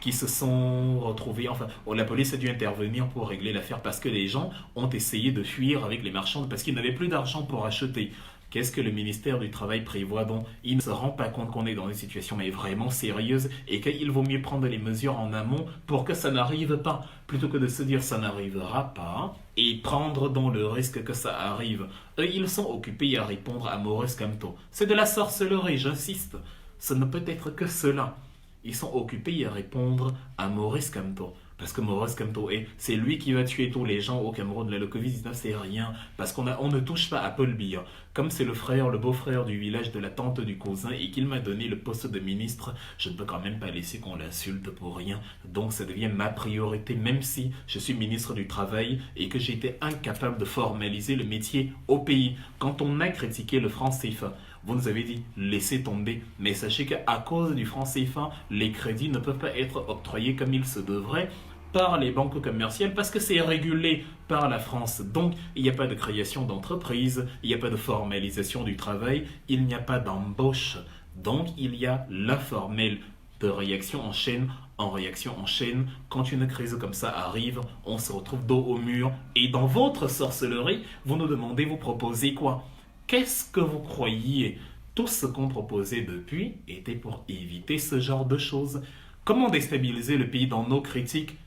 qui se sont retrouvés, enfin, la police a dû intervenir pour régler l'affaire parce que les gens ont essayé de fuir avec les marchands parce qu'ils n'avaient plus d'argent pour acheter. Qu'est-ce que le ministère du Travail prévoit donc? Il ne se rend pas compte qu'on est dans une situation mais vraiment sérieuse et qu'il vaut mieux prendre les mesures en amont pour que ça n'arrive pas, plutôt que de se dire ça n'arrivera pas et prendre dans le risque que ça arrive. Eux, ils sont occupés à répondre à Maurice Kamto. C'est de la sorcellerie, j'insiste. Ce ne peut être que cela. Ils sont occupés à répondre à Maurice Kamto. Parce que Maurice Kamto, c'est lui qui va tuer tous les gens au Cameroun. Là, le Covid-19, c'est rien. Parce qu'on ne touche pas à Paul Biya. Comme c'est le beau-frère du village de la tante du cousin et qu'il m'a donné le poste de ministre, je ne peux quand même pas laisser qu'on l'insulte pour rien. Donc ça devient ma priorité, même si je suis ministre du Travail et que j'ai été incapable de formaliser le métier au pays. Quand on a critiqué le franc CFA, vous nous avez dit laissez tomber, mais sachez qu'à cause du franc CFA, les crédits ne peuvent pas être octroyés comme il se devrait par les banques commerciales parce que c'est régulé par la France. Donc, il n'y a pas de création d'entreprise, il n'y a pas de formalisation du travail, il n'y a pas d'embauche. Donc, il y a l'informel de réaction en chaîne. En réaction en chaîne, quand une crise comme ça arrive, on se retrouve dos au mur. Et dans votre sorcellerie, vous nous demandez, vous proposez quoi? Qu'est-ce que vous croyiez? Tout ce qu'on proposait depuis était pour éviter ce genre de choses. Comment déstabiliser le pays dans nos critiques?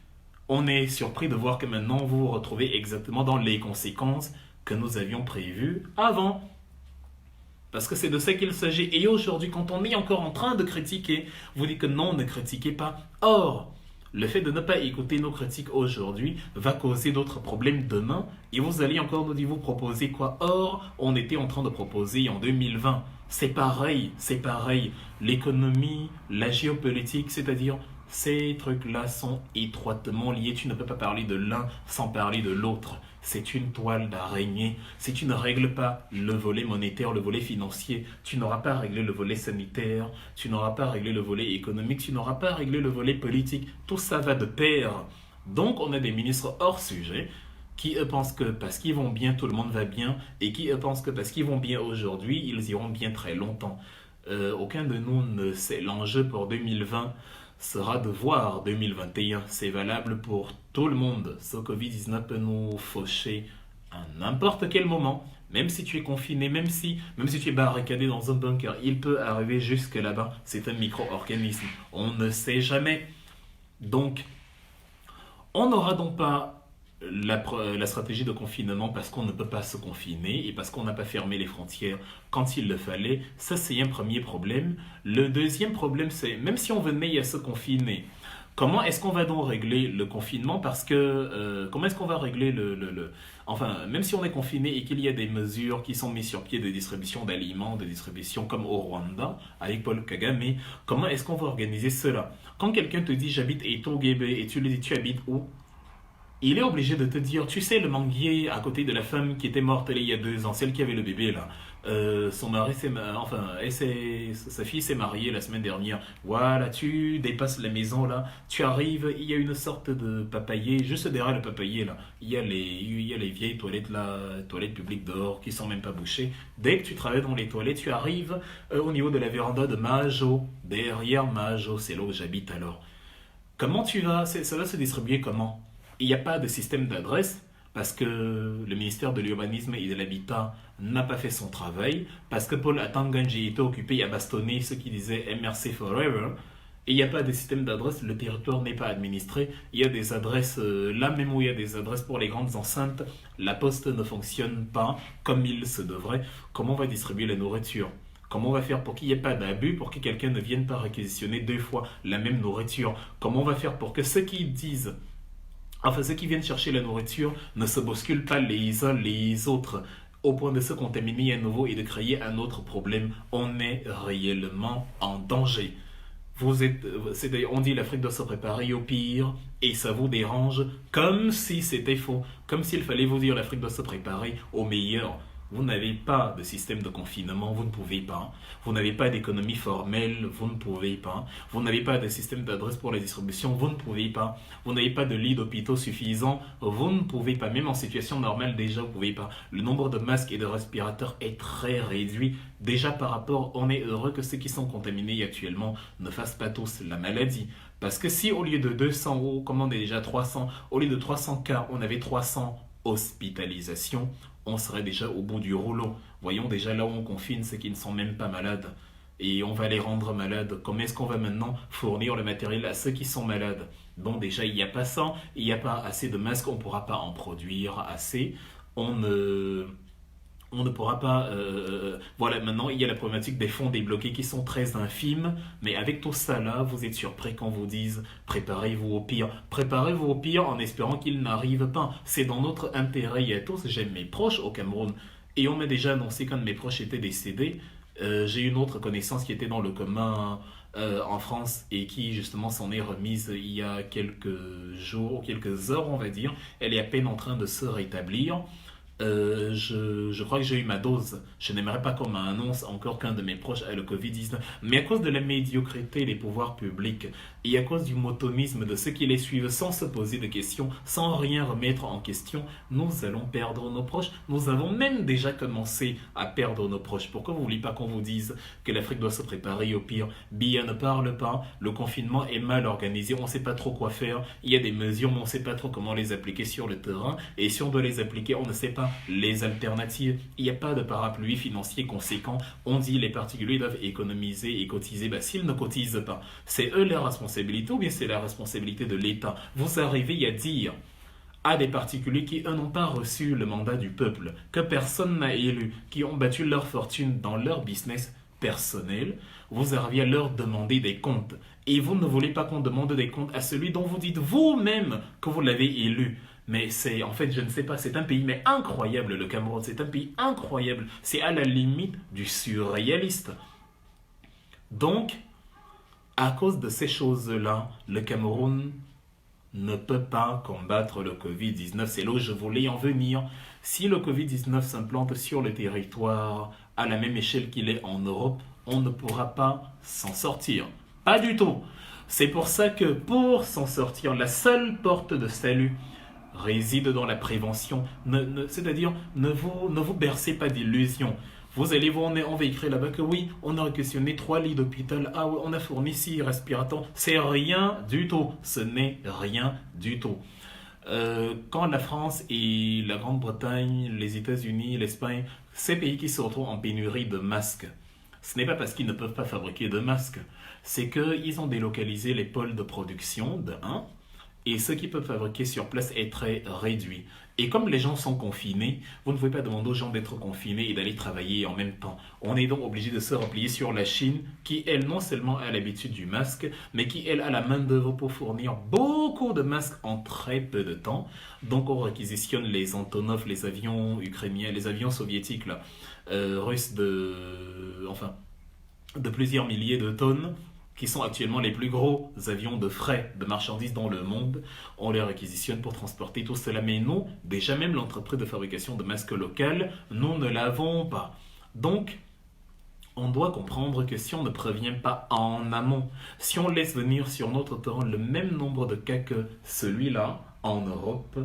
On est surpris de voir que maintenant vous vous retrouvez exactement dans les conséquences que nous avions prévues avant. Parce que c'est de ça qu'il s'agit. Et aujourd'hui, quand on est encore en train de critiquer, vous dites que non, ne critiquez pas. Or, le fait de ne pas écouter nos critiques aujourd'hui va causer d'autres problèmes demain. Et vous allez encore nous dire, vous proposez quoi? Or, on était en train de proposer en 2020. C'est pareil, c'est pareil. L'économie, la géopolitique, c'est-à-dire ces trucs-là sont étroitement liés. Tu ne peux pas parler de l'un sans parler de l'autre. C'est une toile d'araignée. Si tu ne règles pas le volet monétaire, le volet financier, tu n'auras pas réglé le volet sanitaire, tu n'auras pas réglé le volet économique, tu n'auras pas réglé le volet politique. Tout ça va de pair. Donc on a des ministres hors sujet qui eux pensent que parce qu'ils vont bien, tout le monde va bien, et qui eux pensent que parce qu'ils vont bien aujourd'hui, ils iront bien très longtemps. Aucun de nous ne sait. L'enjeu pour 2020 sera de voir 2021. C'est valable pour tout le monde. Ce Covid-19 peut nous faucher à n'importe quel moment. Même si tu es confiné, même si tu es barricadé dans un bunker, il peut arriver jusque là-bas. C'est un micro-organisme. On ne sait jamais. Donc, on n'aura donc pas la stratégie de confinement parce qu'on ne peut pas se confiner et parce qu'on n'a pas fermé les frontières quand il le fallait. Ça, c'est un premier problème. Le deuxième problème, c'est même si on venait à se confiner, comment est-ce qu'on va donc régler le confinement? Parce que comment est-ce qu'on va régler Enfin, même si on est confiné et qu'il y a des mesures qui sont mises sur pied de distribution d'aliments, de distribution comme au Rwanda avec Paul Kagame, comment est-ce qu'on va organiser cela? Quand quelqu'un te dit j'habite Etogebe et tu lui dis tu habites où? Il est obligé de te dire, tu sais, le manguier à côté de la femme qui était morte il y a 2 ans, celle qui avait le bébé là. Son mari enfin, sa fille s'est mariée la semaine dernière. Voilà, tu dépasses la maison là, tu arrives, il y a une sorte de papayer, juste derrière le papayer là, il y a les vieilles toilettes là, toilettes publiques dehors qui sont même pas bouchées. Dès que tu travailles dans les toilettes, tu arrives au niveau de la véranda de Majo, derrière Majo, c'est là où j'habite alors. Comment tu vas, ça va se distribuer comment? Il n'y a pas de système d'adresse parce que le ministère de l'Urbanisme et de l'Habitat n'a pas fait son travail, parce que Paul Atanganji était occupé à bastonner ceux qui disaient MRC Forever, et il n'y a pas de système d'adresse, le territoire n'est pas administré, il y a des adresses, là même où il y a des adresses pour les grandes enceintes, la poste ne fonctionne pas comme il se devrait. Comment on va distribuer la nourriture? Comment on va faire pour qu'il n'y ait pas d'abus, pour que quelqu'un ne vienne pas réquisitionner 2 fois la même nourriture? Comment on va faire pour que ceux qui disent Enfin, ceux qui viennent chercher la nourriture ne se bousculent pas les uns les autres au point de se contaminer à nouveau et de créer un autre problème. On est réellement en danger. On dit l'Afrique doit se préparer au pire et ça vous dérange comme si c'était faux, comme s'il fallait vous dire l'Afrique doit se préparer au meilleur. Vous n'avez pas de système de confinement, vous ne pouvez pas. Vous n'avez pas d'économie formelle, vous ne pouvez pas. Vous n'avez pas de système d'adresse pour la distribution, vous ne pouvez pas. Vous n'avez pas de lits d'hôpitaux suffisants, vous ne pouvez pas. Même en situation normale, déjà, vous ne pouvez pas. Le nombre de masques et de respirateurs est très réduit. Déjà par rapport, on est heureux que ceux qui sont contaminés actuellement ne fassent pas tous la maladie. Parce que si au lieu de 200, ou comme on est déjà 300, au lieu de 300 cas, on avait 300 hospitalisations, on serait déjà au bout du rouleau. Voyons déjà là où on confine ceux qui ne sont même pas malades. Et on va les rendre malades. Comment est-ce qu'on va maintenant fournir le matériel à ceux qui sont malades? Bon, déjà, il n'y a pas ça. Il n'y a pas assez de masques. On ne pourra pas en produire assez. On ne pourra pas... voilà, maintenant, il y a la problématique des fonds débloqués qui sont très infimes. Mais avec tout ça là, vous êtes surpris quand vous disent préparez-vous au pire. Préparez-vous au pire en espérant qu'il n'arrive pas. C'est dans notre intérêt et à tous. J'aime mes proches au Cameroun. Et on m'a déjà annoncé qu'un de mes proches était décédé. J'ai une autre connaissance qui était dans le commun en France et qui justement s'en est remise il y a quelques jours, quelques heures on va dire. Elle est à peine en train de se rétablir. Je crois que j'ai eu ma dose. Je n'aimerais pas qu'on m'annonce encore qu'un de mes proches a le Covid-19. Mais à cause de la médiocrité des pouvoirs publics et à cause du motonisme de ceux qui les suivent sans se poser de questions, sans rien remettre en question, nous allons perdre nos proches. Nous avons même déjà commencé à perdre nos proches. Pourquoi vous ne voulez pas qu'on vous dise que l'Afrique doit se préparer au pire? Biya ne parle pas. Le confinement est mal organisé. On ne sait pas trop quoi faire. Il y a des mesures, mais on ne sait pas trop comment les appliquer sur le terrain. Et si on doit les appliquer, on ne sait pas pas les alternatives. Il n'y a pas de parapluie financier conséquent. On dit les particuliers doivent économiser et cotiser. Ben, s'ils ne cotisent pas, c'est eux leur responsabilité ou bien c'est la responsabilité de l'État. Vous arrivez à dire à des particuliers qui, eux, n'ont pas reçu le mandat du peuple, que personne n'a élu, qui ont battu leur fortune dans leur business personnel, vous arrivez à leur demander des comptes. Et vous ne voulez pas qu'on demande des comptes à celui dont vous dites vous-même que vous l'avez élu. Mais c'est, en fait, je ne sais pas, c'est un pays mais incroyable, le Cameroun, c'est un pays incroyable. C'est à la limite du surréaliste. Donc, à cause de ces choses-là, le Cameroun ne peut pas combattre le Covid-19. C'est là où je voulais en venir. Si le Covid-19 s'implante sur le territoire à la même échelle qu'il est en Europe, on ne pourra pas s'en sortir. Pas du tout. C'est pour ça que pour s'en sortir, la seule porte de salut réside dans la prévention. C'est-à-dire, ne vous bercez pas d'illusions. Vous allez voir, on va écrire là-bas que oui, on a réquisitionné 3 lits d'hôpital. Ah oui, on a fourni 6 respirateurs. C'est rien du tout. Ce n'est rien du tout. Quand la France et la Grande-Bretagne, les États-Unis, l'Espagne, ces pays qui se retrouvent en pénurie de masques, ce n'est pas parce qu'ils ne peuvent pas fabriquer de masques. C'est qu'ils ont délocalisé les pôles de production, de 1, et ce qu'ils peuvent fabriquer sur place est très réduit. Et comme les gens sont confinés, vous ne pouvez pas demander aux gens d'être confinés et d'aller travailler en même temps. On est donc obligé de se replier sur la Chine, qui elle non seulement a l'habitude du masque, mais qui elle a la main d'œuvre pour fournir beaucoup de masques en très peu de temps. Donc on réquisitionne les Antonov, les avions ukrainiens, les avions soviétiques là, russes de plusieurs milliers de tonnes, qui sont actuellement les plus gros avions de fret de marchandises dans le monde. On les réquisitionne pour transporter tout cela. Mais nous, déjà même l'entreprise de fabrication de masques locales, nous ne l'avons pas. Donc, on doit comprendre que si on ne prévient pas en amont, si on laisse venir sur notre terrain le même nombre de cas que celui-là en Europe,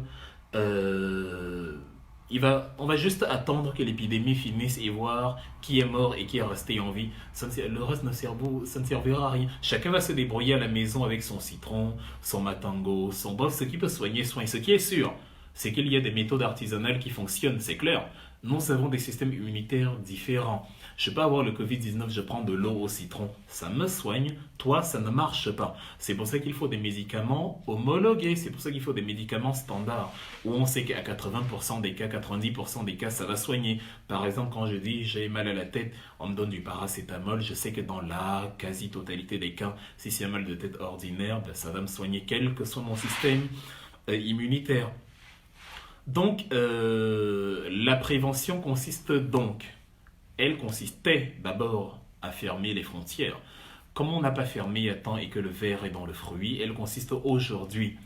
on va juste attendre que l'épidémie finisse et voir qui est mort et qui est resté en vie. Le reste ça ne servira à rien. Chacun va se débrouiller à la maison avec son citron, son matango, son bref, ce qui peut soigner. Ce qui est sûr, c'est qu'il y a des méthodes artisanales qui fonctionnent, c'est clair. Nous avons des systèmes immunitaires différents. Je peux avoir le Covid-19, je prends de l'eau au citron, ça me soigne. Toi, ça ne marche pas. C'est pour ça qu'il faut des médicaments homologués. C'est pour ça qu'il faut des médicaments standards, où on sait qu'à 80% des cas, 90% des cas, ça va soigner. Par exemple, quand je dis j'ai mal à la tête, on me donne du paracétamol. Je sais que dans la quasi-totalité des cas, si c'est un mal de tête ordinaire, ben, ça va me soigner, quel que soit mon système immunitaire. Donc, la prévention elle consistait d'abord à fermer les frontières. Comme on n'a pas fermé à temps et que le verre est dans le fruit, elle consiste aujourd'hui.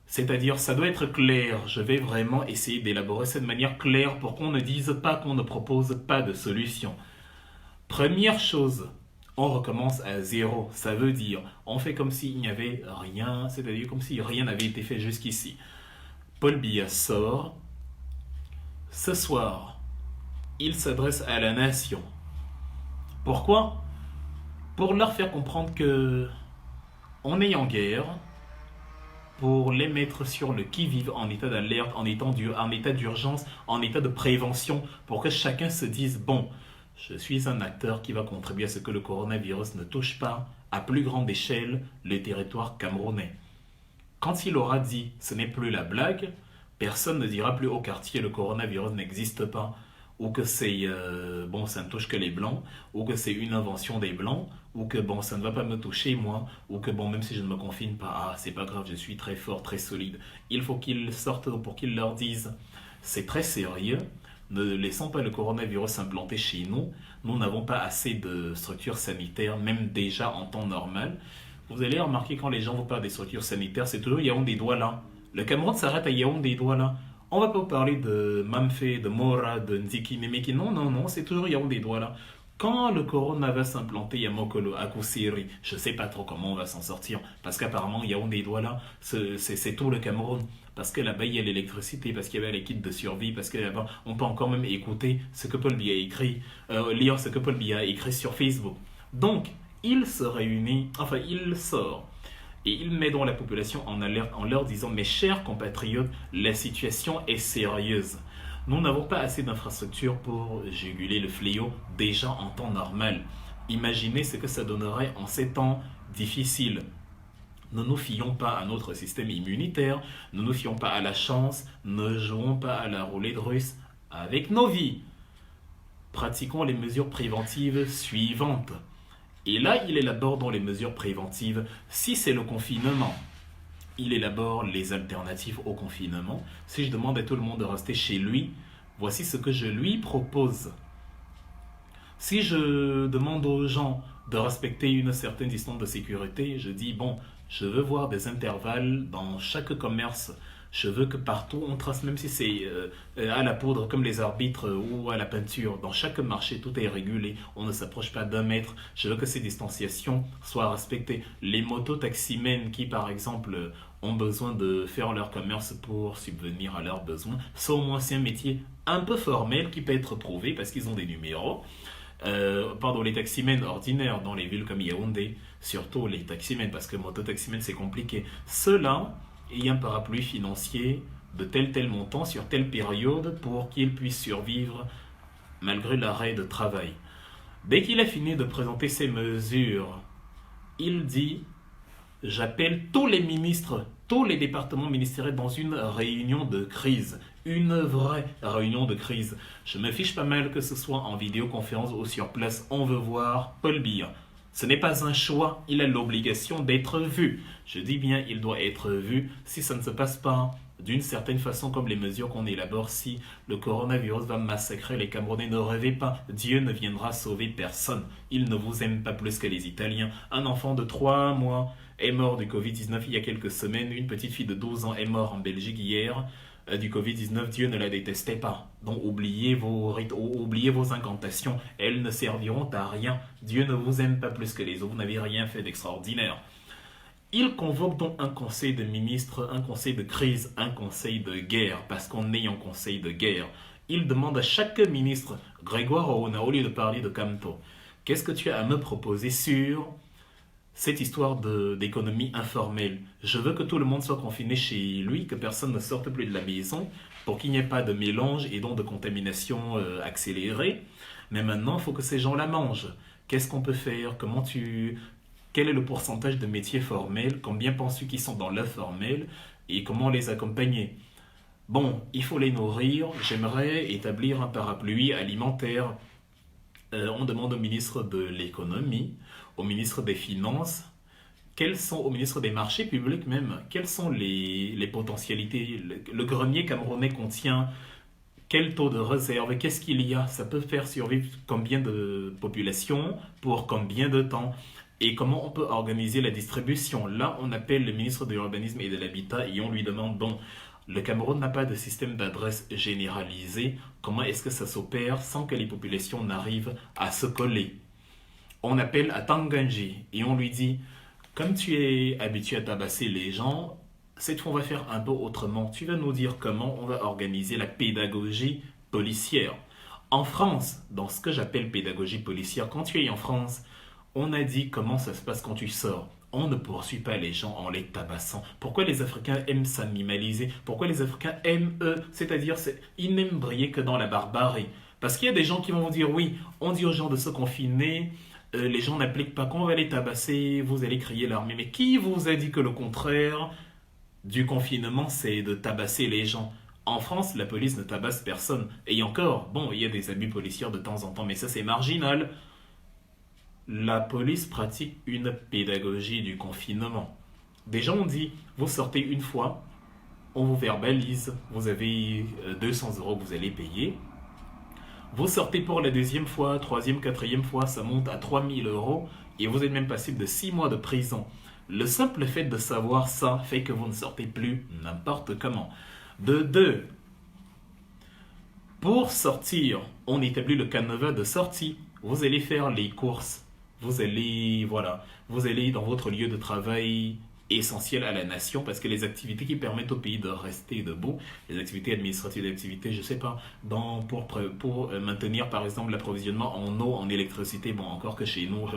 C'est-à-dire, ça doit être clair. Je vais vraiment essayer d'élaborer ça de manière claire pour qu'on ne dise pas qu'on ne propose pas de solution. Première chose, on recommence à zéro. Ça veut dire, on fait comme s'il n'y avait rien, c'est-à-dire comme si rien n'avait été fait jusqu'ici. Paul Biya sort. Ce soir, il s'adresse à la nation. Pourquoi? Pour leur faire comprendre que on est en guerre, pour les mettre sur le qui-vive en état d'alerte, en état d'urgence, en état de prévention, pour que chacun se dise, bon, je suis un acteur qui va contribuer à ce que le coronavirus ne touche pas à plus grande échelle le territoire camerounais. Quand il aura dit ce n'est plus la blague, personne ne dira plus au quartier le coronavirus n'existe pas, ou que c'est ça ne touche que les blancs, ou que c'est une invention des blancs, ou que ça ne va pas me toucher moi, ou que même si je ne me confine pas, c'est pas grave, je suis très fort, très solide. Il faut qu'ils sortent pour qu'ils leur disent c'est très sérieux, ne laissons pas le coronavirus s'implanter chez nous, nous n'avons pas assez de structures sanitaires, même déjà en temps normal. Vous allez remarquer quand les gens vous parlent des structures sanitaires, c'est toujours Yaoundé-Douala. Le Cameroun s'arrête à Yaoundé-Douala. On ne va pas parler de Mamfé, de Mora, de Nziki, Nemeki. Non, c'est toujours Yaoundé-Douala. Quand le corona va s'implanter à Mokolo, à Koussiri, je ne sais pas trop comment on va s'en sortir. Parce qu'apparemment, Yaoundé-Douala, c'est tout le Cameroun. Parce que là-bas, il y a l'électricité, parce qu'il y avait les kits de survie, parce que là-bas, on peut encore même écouter ce que Paul Biya a écrit, lire ce que Paul Biya a écrit sur Facebook. Donc, il se réunit, il sort. Et il met donc la population en alerte en leur disant: mes chers compatriotes, la situation est sérieuse. Nous n'avons pas assez d'infrastructures pour juguler le fléau déjà en temps normal. Imaginez ce que ça donnerait en ces temps difficiles. Ne nous fions pas à notre système immunitaire, ne nous fions pas à la chance, ne jouons pas à la roulette russe avec nos vies. Pratiquons les mesures préventives suivantes. Et là, il élabore dans les mesures préventives, si c'est le confinement, il élabore les alternatives au confinement. Si je demande à tout le monde de rester chez lui, voici ce que je lui propose. Si je demande aux gens de respecter une certaine distance de sécurité, je dis, bon, je veux voir des intervalles dans chaque commerce. Je veux que partout on trace, même si c'est à la poudre comme les arbitres ou à la peinture, dans chaque marché tout est régulé, on ne s'approche pas d'un mètre. Je veux que ces distanciations soient respectées. Les mototaximens qui par exemple ont besoin de faire leur commerce pour subvenir à leurs besoins, ça au moins c'est un métier un peu formel qui peut être prouvé parce qu'ils ont des numéros. Pardon, les taximens ordinaires dans les villes comme Yaoundé, surtout les taximens, parce que mototaximens c'est compliqué. Ceux-là ayant un parapluie financier de tel montant sur telle période pour qu'ils puissent survivre malgré l'arrêt de travail. Dès qu'il a fini de présenter ces mesures, il dit: j'appelle tous les ministres, tous les départements ministériels dans une réunion de crise. Une vraie réunion de crise. Je me fiche pas mal que ce soit en vidéoconférence ou sur place. On veut voir Paul Biya. Ce n'est pas un choix, il a l'obligation d'être vu. Je dis bien, il doit être vu. Si ça ne se passe pas d'une certaine façon comme les mesures qu'on élabore, si le coronavirus va massacrer les Camerounais, ne rêvez pas, Dieu ne viendra sauver personne. Il ne vous aime pas plus que les Italiens. Un enfant de 3 mois est mort du Covid-19 il y a quelques semaines. Une petite fille de 12 ans est morte en Belgique hier du Covid-19. Dieu ne la détestait pas. Donc oubliez vos rites, oubliez vos incantations. Elles ne serviront à rien. Dieu ne vous aime pas plus que les autres. Vous n'avez rien fait d'extraordinaire. Il convoque donc un conseil de ministres, un conseil de crise, un conseil de guerre, parce qu'on est en conseil de guerre. Il demande à chaque ministre: Grégoire Ouna, au lieu de parler de Camto, qu'est-ce que tu as à me proposer sur cette histoire d'économie informelle? Je veux que tout le monde soit confiné chez lui, que personne ne sorte plus de la maison, pour qu'il n'y ait pas de mélange et donc de contamination accélérée. Mais maintenant, il faut que ces gens-là mangent. Qu'est-ce qu'on peut faire? Quel est le pourcentage de métiers formels? Combien penses-tu qu'ils sont dans l'informel? Et comment les accompagner? Bon, il faut les nourrir. J'aimerais établir un parapluie alimentaire. On demande au ministre de l'économie, au ministre des finances, au ministre des marchés publics même, quelles sont les potentialités? Le grenier camerounais contient quel taux de réserve? Qu'est-ce qu'il y a? Ça peut faire survivre combien de populations pour combien de temps? Et comment on peut organiser la distribution? Là, on appelle le ministre de l'Urbanisme et de l'Habitat et on lui demande, bon, le Cameroun n'a pas de système d'adresse généralisé. Comment est-ce que ça s'opère sans que les populations n'arrivent à se coller? On appelle à Tanganji et on lui dit, comme tu es habitué à tabasser les gens, cette fois on va faire un peu autrement. Tu vas nous dire comment on va organiser la pédagogie policière. En France, dans ce que j'appelle pédagogie policière, quand tu es en France, on a dit comment ça se passe quand tu sors. On ne poursuit pas les gens en les tabassant. Pourquoi les Africains aiment s'animaliser? Pourquoi les Africains aiment eux? C'est-à-dire, ils n'aiment briller que dans la barbarie. Parce qu'il y a des gens qui vont dire, oui, on dit aux gens de se confiner, les gens n'appliquent pas, quand on va les tabasser, vous allez crier l'armée. Mais qui vous a dit que le contraire du confinement, c'est de tabasser les gens? En France, la police ne tabasse personne. Et encore, bon, il y a des abus policiers de temps en temps, mais ça c'est marginal. La police pratique une pédagogie du confinement. Des gens ont dit, vous sortez une fois, on vous verbalise, vous avez 200 € que vous allez payer. Vous sortez pour la deuxième fois, troisième, quatrième fois, ça monte à 3000 € et vous êtes même passible de 6 mois de prison. Le simple fait de savoir ça fait que vous ne sortez plus n'importe comment. De deux, pour sortir, on établit le canevas de sortie. Vous allez faire les courses. Vous allez dans votre lieu de travail essentiel à la nation parce que les activités qui permettent au pays de rester debout, les activités administratives, les activités, je sais pas, pour maintenir par exemple l'approvisionnement en eau, en électricité, bon encore que chez nous,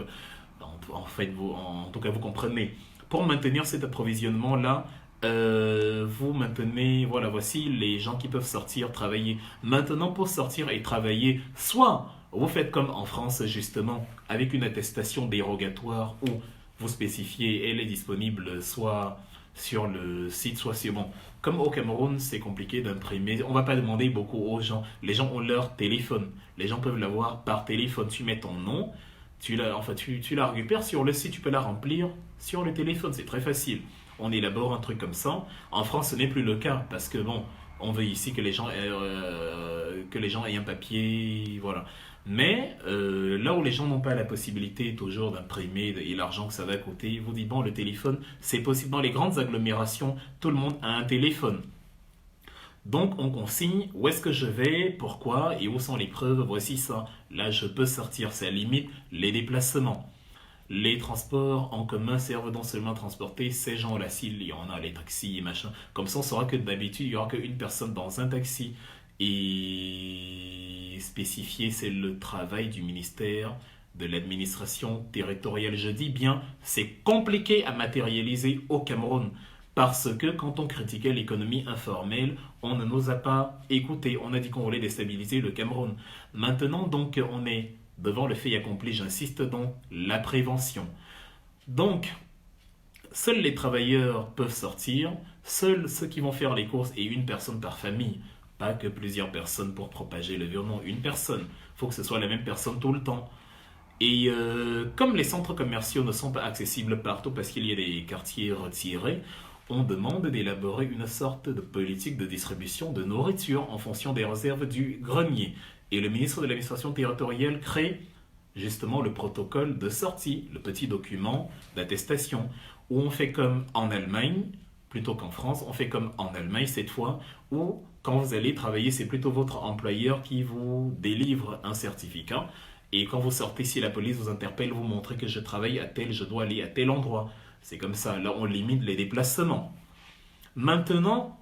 en fait, en tout cas vous comprenez. Pour maintenir cet approvisionnement-là, vous maintenez, voilà, voici les gens qui peuvent sortir, travailler. Maintenant, pour sortir et travailler, soit vous faites comme en France, justement, avec une attestation dérogatoire où vous spécifiez, elle est disponible soit sur le site, soit sur... Bon, comme au Cameroun, c'est compliqué d'imprimer. On va pas demander beaucoup aux gens. Les gens ont leur téléphone. Les gens peuvent l'avoir par téléphone. Tu mets ton nom, tu la récupères sur le site, tu peux la remplir sur le téléphone. C'est très facile. On élabore un truc comme ça. En France, ce n'est plus le cas parce que bon, on veut ici que les gens aient un papier, voilà. Mais là où les gens n'ont pas la possibilité toujours d'imprimer et l'argent que ça va coûter, ils vous disent bon, le téléphone, c'est possible. Dans les grandes agglomérations, tout le monde a un téléphone. Donc on consigne où est-ce que je vais, pourquoi et où sont les preuves. Voici ça. Là, je peux sortir. Ça limite les déplacements. Les transports en commun servent non seulement à transporter ces gens-là, s'il y en a, les taxis et machin. Comme ça, on saura que d'habitude, il n'y aura qu'une personne dans un taxi. Et spécifier, c'est le travail du ministère de l'administration territoriale. Je dis bien, c'est compliqué à matérialiser au Cameroun. Parce que quand on critiquait l'économie informelle, on ne nous a pas écouté. On a dit qu'on voulait déstabiliser le Cameroun. Maintenant, donc, on est devant le fait accompli. J'insiste donc, la prévention. Donc, seuls les travailleurs peuvent sortir. Seuls ceux qui vont faire les courses et une personne par famille. Pas que plusieurs personnes pour propager le virus. Non, une personne. Il faut que ce soit la même personne tout le temps. Et comme les centres commerciaux ne sont pas accessibles partout parce qu'il y a des quartiers retirés, on demande d'élaborer une sorte de politique de distribution de nourriture en fonction des réserves du grenier. Et le ministre de l'administration territoriale crée justement le protocole de sortie, le petit document d'attestation, où on fait comme en Allemagne, plutôt qu'en France, on fait comme en Allemagne cette fois, où quand vous allez travailler, c'est plutôt votre employeur qui vous délivre un certificat. Et quand vous sortez, si la police vous interpelle, vous montrez que je travaille à tel, je dois aller à tel endroit. C'est comme ça, là on limite les déplacements. Maintenant,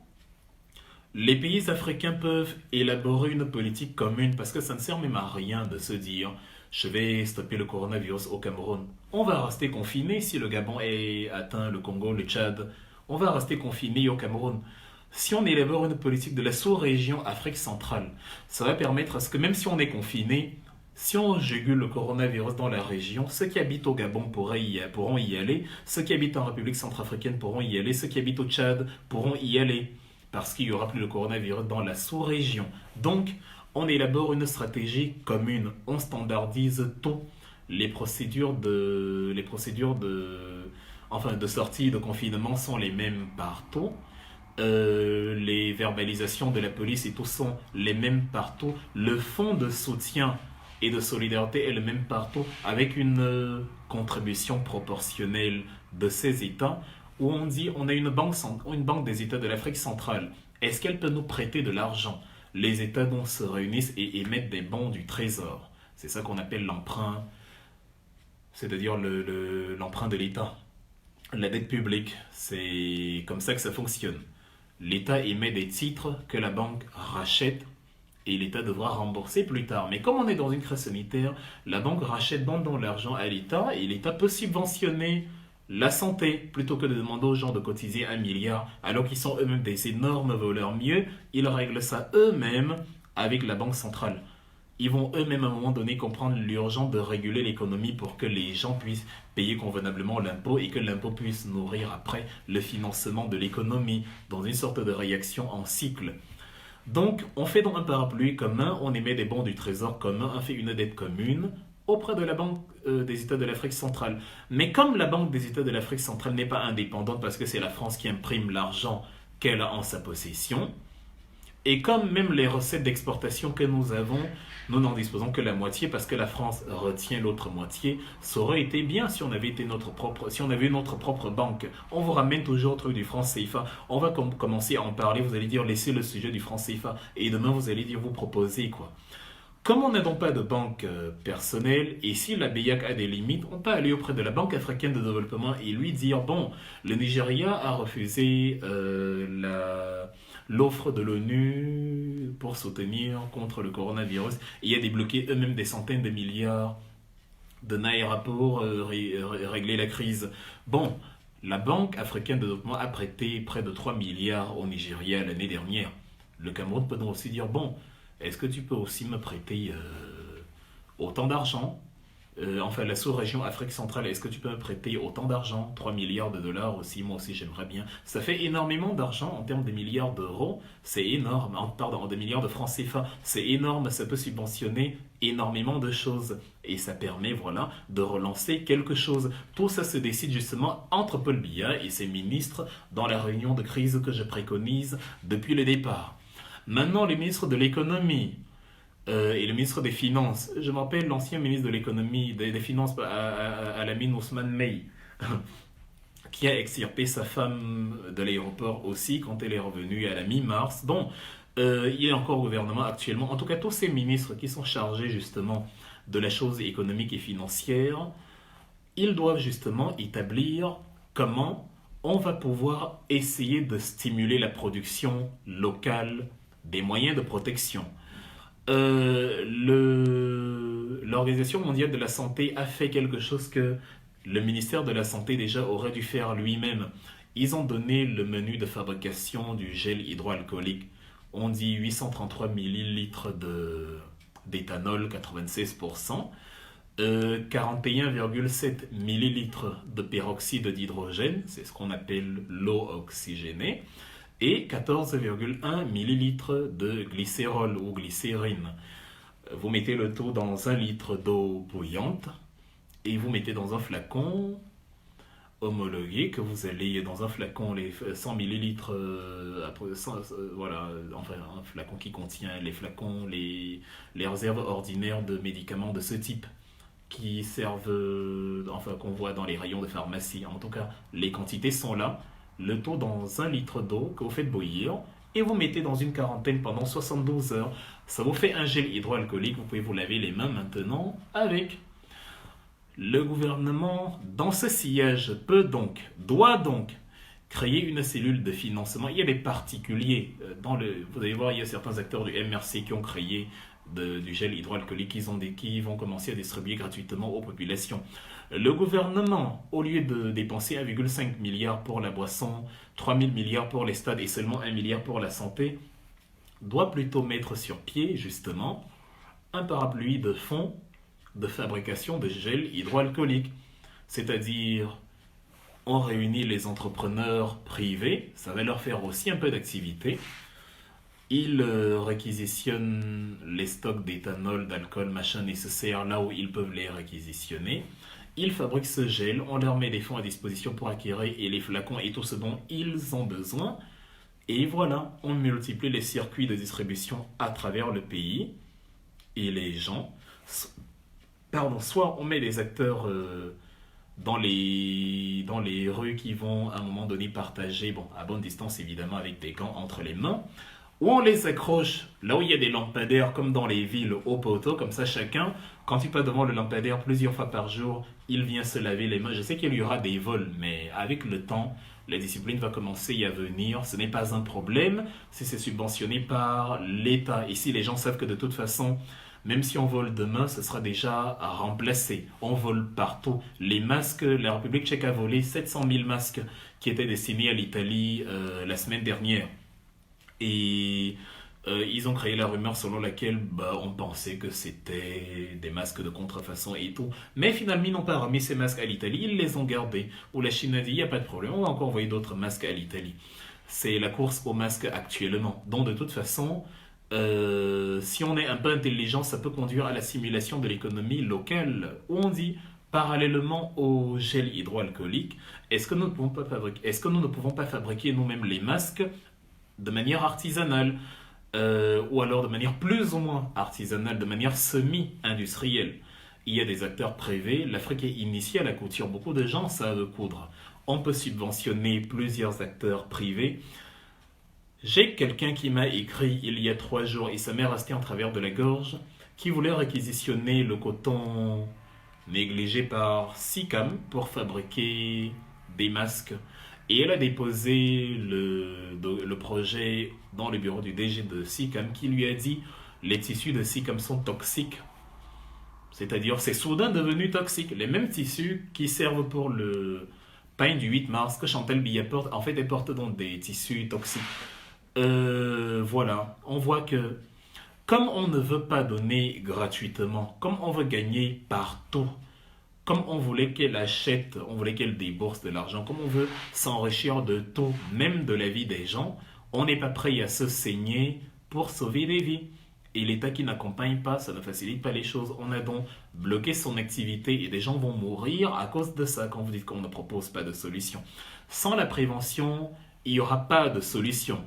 les pays africains peuvent élaborer une politique commune parce que ça ne sert même à rien de se dire je vais stopper le coronavirus au Cameroun. On va rester confiné si le Gabon est atteint, le Congo, le Tchad. On va rester confiné au Cameroun. Si on élabore une politique de la sous-région Afrique centrale, ça va permettre à ce que même si on est confiné, si on jugule le coronavirus dans la région, ceux qui habitent au Gabon pourront y aller, ceux qui habitent en République centrafricaine pourront y aller, ceux qui habitent au Tchad pourront y aller, parce qu'il n'y aura plus le coronavirus dans la sous-région. Donc, on élabore une stratégie commune, on standardise tout. De sortie de confinement sont les mêmes partout. Les verbalisations de la police et tout sont les mêmes partout. Le fonds de soutien et de solidarité est le même partout, avec une contribution proportionnelle de ces États, où on dit on a une banque des États de l'Afrique centrale. Est-ce qu'elle peut nous prêter de l'argent? Les États donc se réunissent et émettent des bons du Trésor. C'est ça qu'on appelle l'emprunt, c'est-à-dire l'emprunt de l'État. La dette publique, c'est comme ça que ça fonctionne. L'État émet des titres que la banque rachète et l'État devra rembourser plus tard. Mais comme on est dans une crise sanitaire, la banque rachète donc l'argent à l'État et l'État peut subventionner la santé plutôt que de demander aux gens de cotiser 1 milliard alors qu'ils sont eux-mêmes des énormes voleurs. Mieux, ils règlent ça eux-mêmes avec la banque centrale. Ils vont eux-mêmes à un moment donné comprendre l'urgence de réguler l'économie pour que les gens puissent payer convenablement l'impôt et que l'impôt puisse nourrir après le financement de l'économie dans une sorte de réaction en cycle. Donc, on fait donc un parapluie commun, on émet des bons du trésor commun, on fait une dette commune auprès de la Banque des États de l'Afrique centrale. Mais comme la Banque des États de l'Afrique centrale n'est pas indépendante parce que c'est la France qui imprime l'argent qu'elle a en sa possession, et comme même les recettes d'exportation que nous avons, nous n'en disposons que la moitié parce que la France retient l'autre moitié, ça aurait été bien si on avait eu notre propre banque. On vous ramène toujours au truc du franc CFA. On va commencer à en parler, vous allez dire laissez le sujet du franc CFA et demain vous allez dire vous proposez quoi. Comme on n'a donc pas de banque personnelle et si la BIAC a des limites, on peut aller auprès de la Banque africaine de développement et lui dire bon, le Nigeria a refusé l'offre de l'ONU pour soutenir contre le coronavirus et a débloqué eux-mêmes des centaines de milliards de naira pour régler la crise. Bon, La Banque africaine de développement a prêté près de 3 milliards au Nigeria l'année dernière. Le Cameroun peut donc aussi dire, bon, est-ce que tu peux aussi me prêter autant d'argent? Enfin, la sous-région Afrique centrale, est-ce que tu peux me prêter autant d'argent? 3 milliards de dollars aussi, moi aussi j'aimerais bien. Ça fait énormément d'argent en termes de milliards d'euros, c'est énorme. Pardon, de milliards de francs CFA, c'est énorme, ça peut subventionner énormément de choses. Et ça permet, voilà, de relancer quelque chose. Tout ça se décide justement entre Paul Biya et ses ministres dans la réunion de crise que je préconise depuis le départ. Maintenant, les ministres de l'économie et le ministre des Finances. Je m'appelle l'ancien ministre de l'économie, des Finances à la mine Ousmane Mey, qui a extirpé sa femme de l'aéroport aussi quand elle est revenue à la mi-mars. Bon, il est encore au gouvernement actuellement. En tout cas, tous ces ministres qui sont chargés justement de la chose économique et financière, ils doivent justement établir comment on va pouvoir essayer de stimuler la production locale des moyens de protection. L'Organisation mondiale de la santé a fait quelque chose que le ministère de la Santé déjà aurait dû faire lui-même. Ils ont donné le menu de fabrication du gel hydroalcoolique. On dit 833 millilitres d'éthanol, 96%, 41,7 millilitres de peroxyde d'hydrogène, c'est ce qu'on appelle l'eau oxygénée, et 14,1 millilitres de glycérol ou glycérine. Vous mettez le tout dans un litre d'eau bouillante et vous mettez dans un flacon homologué que vous allez dans un flacon les 100 millilitres voilà, enfin un flacon qui contient les flacons, les réserves ordinaires de médicaments de ce type qui servent, enfin qu'on voit dans les rayons de pharmacie. En tout cas, les quantités sont là. Le tout dans un litre d'eau que vous faites bouillir et vous mettez dans une quarantaine pendant 72 heures. Ça vous fait un gel hydroalcoolique. Vous pouvez vous laver les mains maintenant avec. Le gouvernement, dans ce sillage, doit donc créer une cellule de financement. Il y a des particuliers. Vous allez voir, il y a certains acteurs du MRC qui ont créé du gel hydroalcoolique qui vont commencer à distribuer gratuitement aux populations. Le gouvernement, au lieu de dépenser 1,5 milliard pour la boisson, 3 000 milliards pour les stades et seulement 1 milliard pour la santé, doit plutôt mettre sur pied, justement, un parapluie de fonds de fabrication de gel hydroalcoolique. C'est-à-dire, on réunit les entrepreneurs privés, ça va leur faire aussi un peu d'activité. Ils réquisitionnent les stocks d'éthanol, d'alcool, machin nécessaires là où ils peuvent les réquisitionner. Ils fabriquent ce gel, on leur met des fonds à disposition pour acquérir et les flacons et tout ce dont ils ont besoin. Et voilà, on multiplie les circuits de distribution à travers le pays. Et les gens, soit on met des acteurs dans les rues qui vont à un moment donné partager, bon, à bonne distance évidemment avec des gants entre les mains, ou on les accroche là où il y a des lampadaires comme dans les villes au poteau, comme ça chacun, quand il passe devant le lampadaire plusieurs fois par jour, il vient se laver les mains. Je sais qu'il y aura des vols, mais avec le temps, la discipline va commencer à venir. Ce n'est pas un problème si c'est subventionné par l'État. Ici, les gens savent que de toute façon, même si on vole demain, ce sera déjà à remplacer. On vole partout. Les masques, la République tchèque a volé 700 000 masques qui étaient destinés à l'Italie la semaine dernière. Et ils ont créé la rumeur selon laquelle on pensait que c'était des masques de contrefaçon et tout. Mais finalement, ils n'ont pas remis ces masques à l'Italie, ils les ont gardés. Ou la Chine a dit, il n'y a pas de problème, on va encore envoyer d'autres masques à l'Italie. C'est la course aux masques actuellement. Donc de toute façon, si on est un peu intelligent, ça peut conduire à la simulation de l'économie locale, où on dit, parallèlement au gel hydroalcoolique, est-ce que nous ne pouvons pas fabriquer nous-mêmes les masques de manière artisanale, ou alors de manière plus ou moins artisanale, de manière semi-industrielle. Il y a des acteurs privés, l'Afrique est initiée à la couture, beaucoup de gens savent coudre. On peut subventionner plusieurs acteurs privés. J'ai quelqu'un qui m'a écrit il y a 3 jours, et ça m'est resté en travers de la gorge, qui voulait réquisitionner le coton négligé par SICAM pour fabriquer des masques. Et elle a déposé le projet dans le bureau du DG de SICAM qui lui a dit les tissus de SICAM sont toxiques. C'est-à-dire, c'est soudain devenu toxique. Les mêmes tissus qui servent pour le pagne du 8 mars que Chantal Biya porte, en fait, elle porte donc des tissus toxiques. Voilà, on voit que comme on ne veut pas donner gratuitement, comme on veut gagner partout, comme on voulait qu'elle achète, on voulait qu'elle débourse de l'argent, comme on veut s'enrichir de tout, même de la vie des gens, on n'est pas prêt à se saigner pour sauver des vies. Et l'État qui n'accompagne pas, ça ne facilite pas les choses. On a donc bloqué son activité et des gens vont mourir à cause de ça quand vous dites qu'on ne propose pas de solution. Sans la prévention, il n'y aura pas de solution.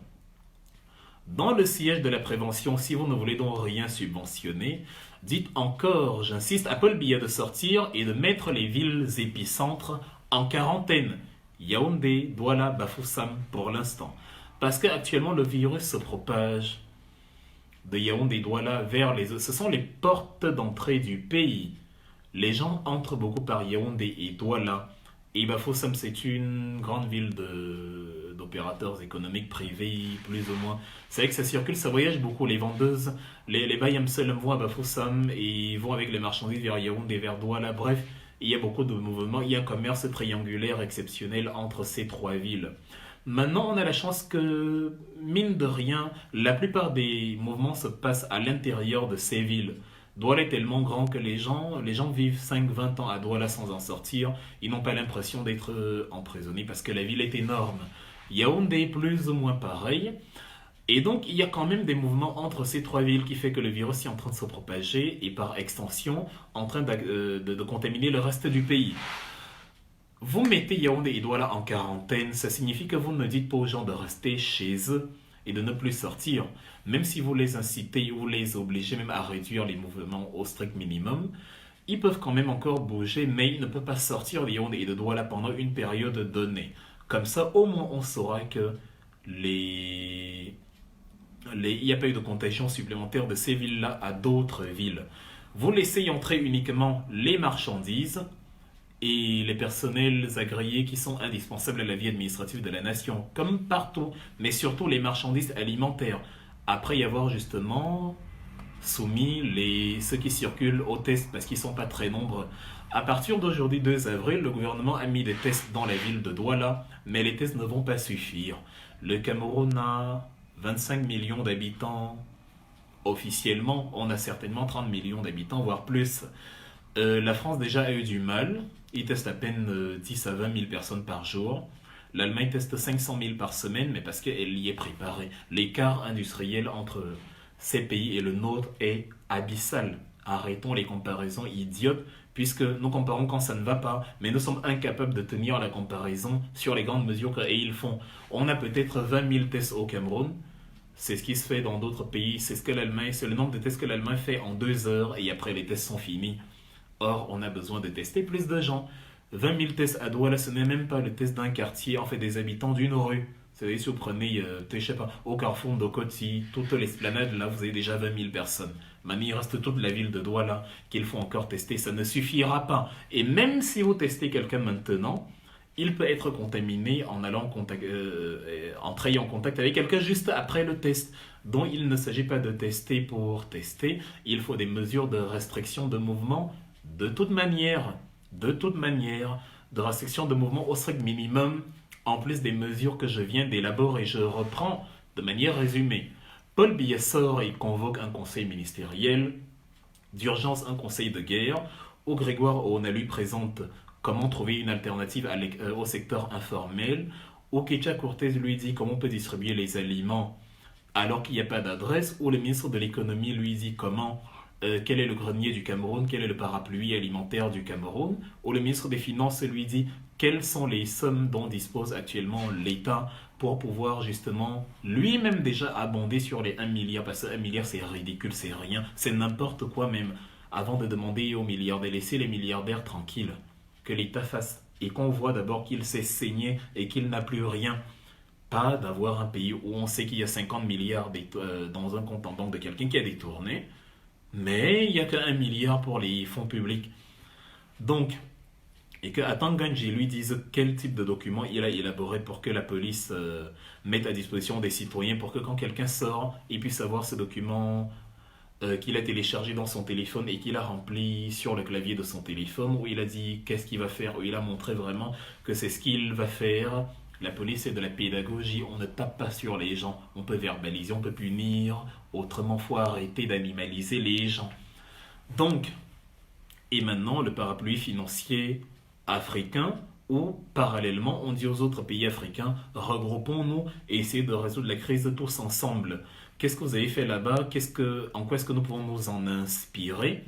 Dans le siège de la prévention, si vous ne voulez donc rien subventionner, dites encore, j'insiste, à Paul Biya de sortir et de mettre les villes épicentres en quarantaine. Yaoundé, Douala, Bafoussam pour l'instant. Parce qu'actuellement, le virus se propage de Yaoundé, Douala vers les autres. Ce sont les portes d'entrée du pays. Les gens entrent beaucoup par Yaoundé et Douala. Et Bafoussam, c'est une grande ville d'opérateurs économiques privés, plus ou moins. C'est vrai que ça circule, ça voyage beaucoup. Les vendeuses, les Bayamsel vont à Bafoussam et vont avec les marchandises vers Yaoundé, vers Douala. Bref, il y a beaucoup de mouvements. Il y a un commerce triangulaire exceptionnel entre ces trois villes. Maintenant, on a la chance que, mine de rien, la plupart des mouvements se passent à l'intérieur de ces villes. Douala est tellement grand que les gens vivent 5-20 ans à Douala sans en sortir. Ils n'ont pas l'impression d'être emprisonnés parce que la ville est énorme. Yaoundé est plus ou moins pareil. Et donc, il y a quand même des mouvements entre ces trois villes qui fait que le virus est en train de se propager et par extension en train de contaminer le reste du pays. Vous mettez Yaoundé et Douala en quarantaine, ça signifie que vous ne dites pas aux gens de rester chez eux et de ne plus sortir. Même si vous les incitez ou les obligez même à réduire les mouvements au strict minimum, ils peuvent quand même encore bouger, mais ils ne peuvent pas sortir de Yaoundé et de Douala pendant une période donnée. Comme ça, au moins, on saura que il n'y a pas eu de contagion supplémentaire de ces villes-là à d'autres villes. Vous laissez entrer uniquement les marchandises et les personnels agréés qui sont indispensables à la vie administrative de la nation, comme partout, mais surtout les marchandises alimentaires, après y avoir justement soumis ceux qui circulent aux tests parce qu'ils ne sont pas très nombreux. À partir d'aujourd'hui, 2 avril, le gouvernement a mis des tests dans la ville de Douala, mais les tests ne vont pas suffire. Le Cameroun a 25 millions d'habitants. Officiellement, on a certainement 30 millions d'habitants, voire plus. La France déjà a eu du mal. Ils testent à peine 10 à 20 000 personnes par jour. L'Allemagne teste 500 000 par semaine, mais parce qu'elle y est préparée. L'écart industriel entre ces pays et le nôtre est abyssal. Arrêtons les comparaisons idiotes, puisque nous comparons quand ça ne va pas, mais nous sommes incapables de tenir la comparaison sur les grandes mesures qu'ils font. On a peut-être 20 000 tests au Cameroun. C'est ce qui se fait dans d'autres pays. C'est le nombre de tests que l'Allemagne fait en 2 heures, et après les tests sont finis. Or, on a besoin de tester plus de gens. 20 000 tests à Douala, ce n'est même pas le test d'un quartier, en fait des habitants d'une rue. C'est-à-dire, si vous prenez, je sais pas, au Carrefour d'Okoti, toutes les esplanades, là, vous avez déjà 20 000 personnes. Maintenant, il reste toute la ville de Douala qu'il faut encore tester. Ça ne suffira pas. Et même si vous testez quelqu'un maintenant, il peut être contaminé en trayant en contact avec quelqu'un juste après le test. Donc, il ne s'agit pas de tester pour tester. Il faut des mesures de restriction de mouvement de toute manière, de restriction de mouvement au strict minimum, en plus des mesures que je viens d'élaborer. Je reprends de manière résumée. Paul Biya sort et convoque un conseil ministériel, d'urgence un conseil de guerre, où Grégoire Onalu présente comment trouver une alternative au secteur informel, où Kecha Cortez lui dit comment on peut distribuer les aliments alors qu'il n'y a pas d'adresse, où le ministre de l'économie lui dit quel est le grenier du Cameroun, quel est le parapluie alimentaire du Cameroun, où le ministre des Finances lui dit quelles sont les sommes dont dispose actuellement l'État pour pouvoir justement lui-même déjà abonder sur les 1 milliard, parce que 1 milliard c'est ridicule, c'est rien, c'est n'importe quoi même, avant de demander aux milliardaires, laisser les milliardaires tranquilles, que l'État fasse, et qu'on voit d'abord qu'il s'est saigné et qu'il n'a plus rien. Pas d'avoir un pays où on sait qu'il y a 50 milliards dans un compte en banque de quelqu'un qui a détourné, mais il n'y a que 1 milliard pour les fonds publics. Donc, et que Atanganji lui dise quel type de document il a élaboré pour que la police mette à disposition des citoyens pour que quand quelqu'un sort, il puisse avoir ce document qu'il a téléchargé dans son téléphone et qu'il a rempli sur le clavier de son téléphone, où il a dit qu'est-ce qu'il va faire, où il a montré vraiment que c'est ce qu'il va faire. La police, c'est de la pédagogie, on ne tape pas sur les gens, on peut verbaliser, on peut punir, autrement faut arrêter d'animaliser les gens. Donc, et maintenant le parapluie financier africain, où parallèlement on dit aux autres pays africains, regroupons-nous et essayez de résoudre la crise tous ensemble. Qu'est-ce que vous avez fait là-bas? En quoi est-ce que nous pouvons nous en inspirer?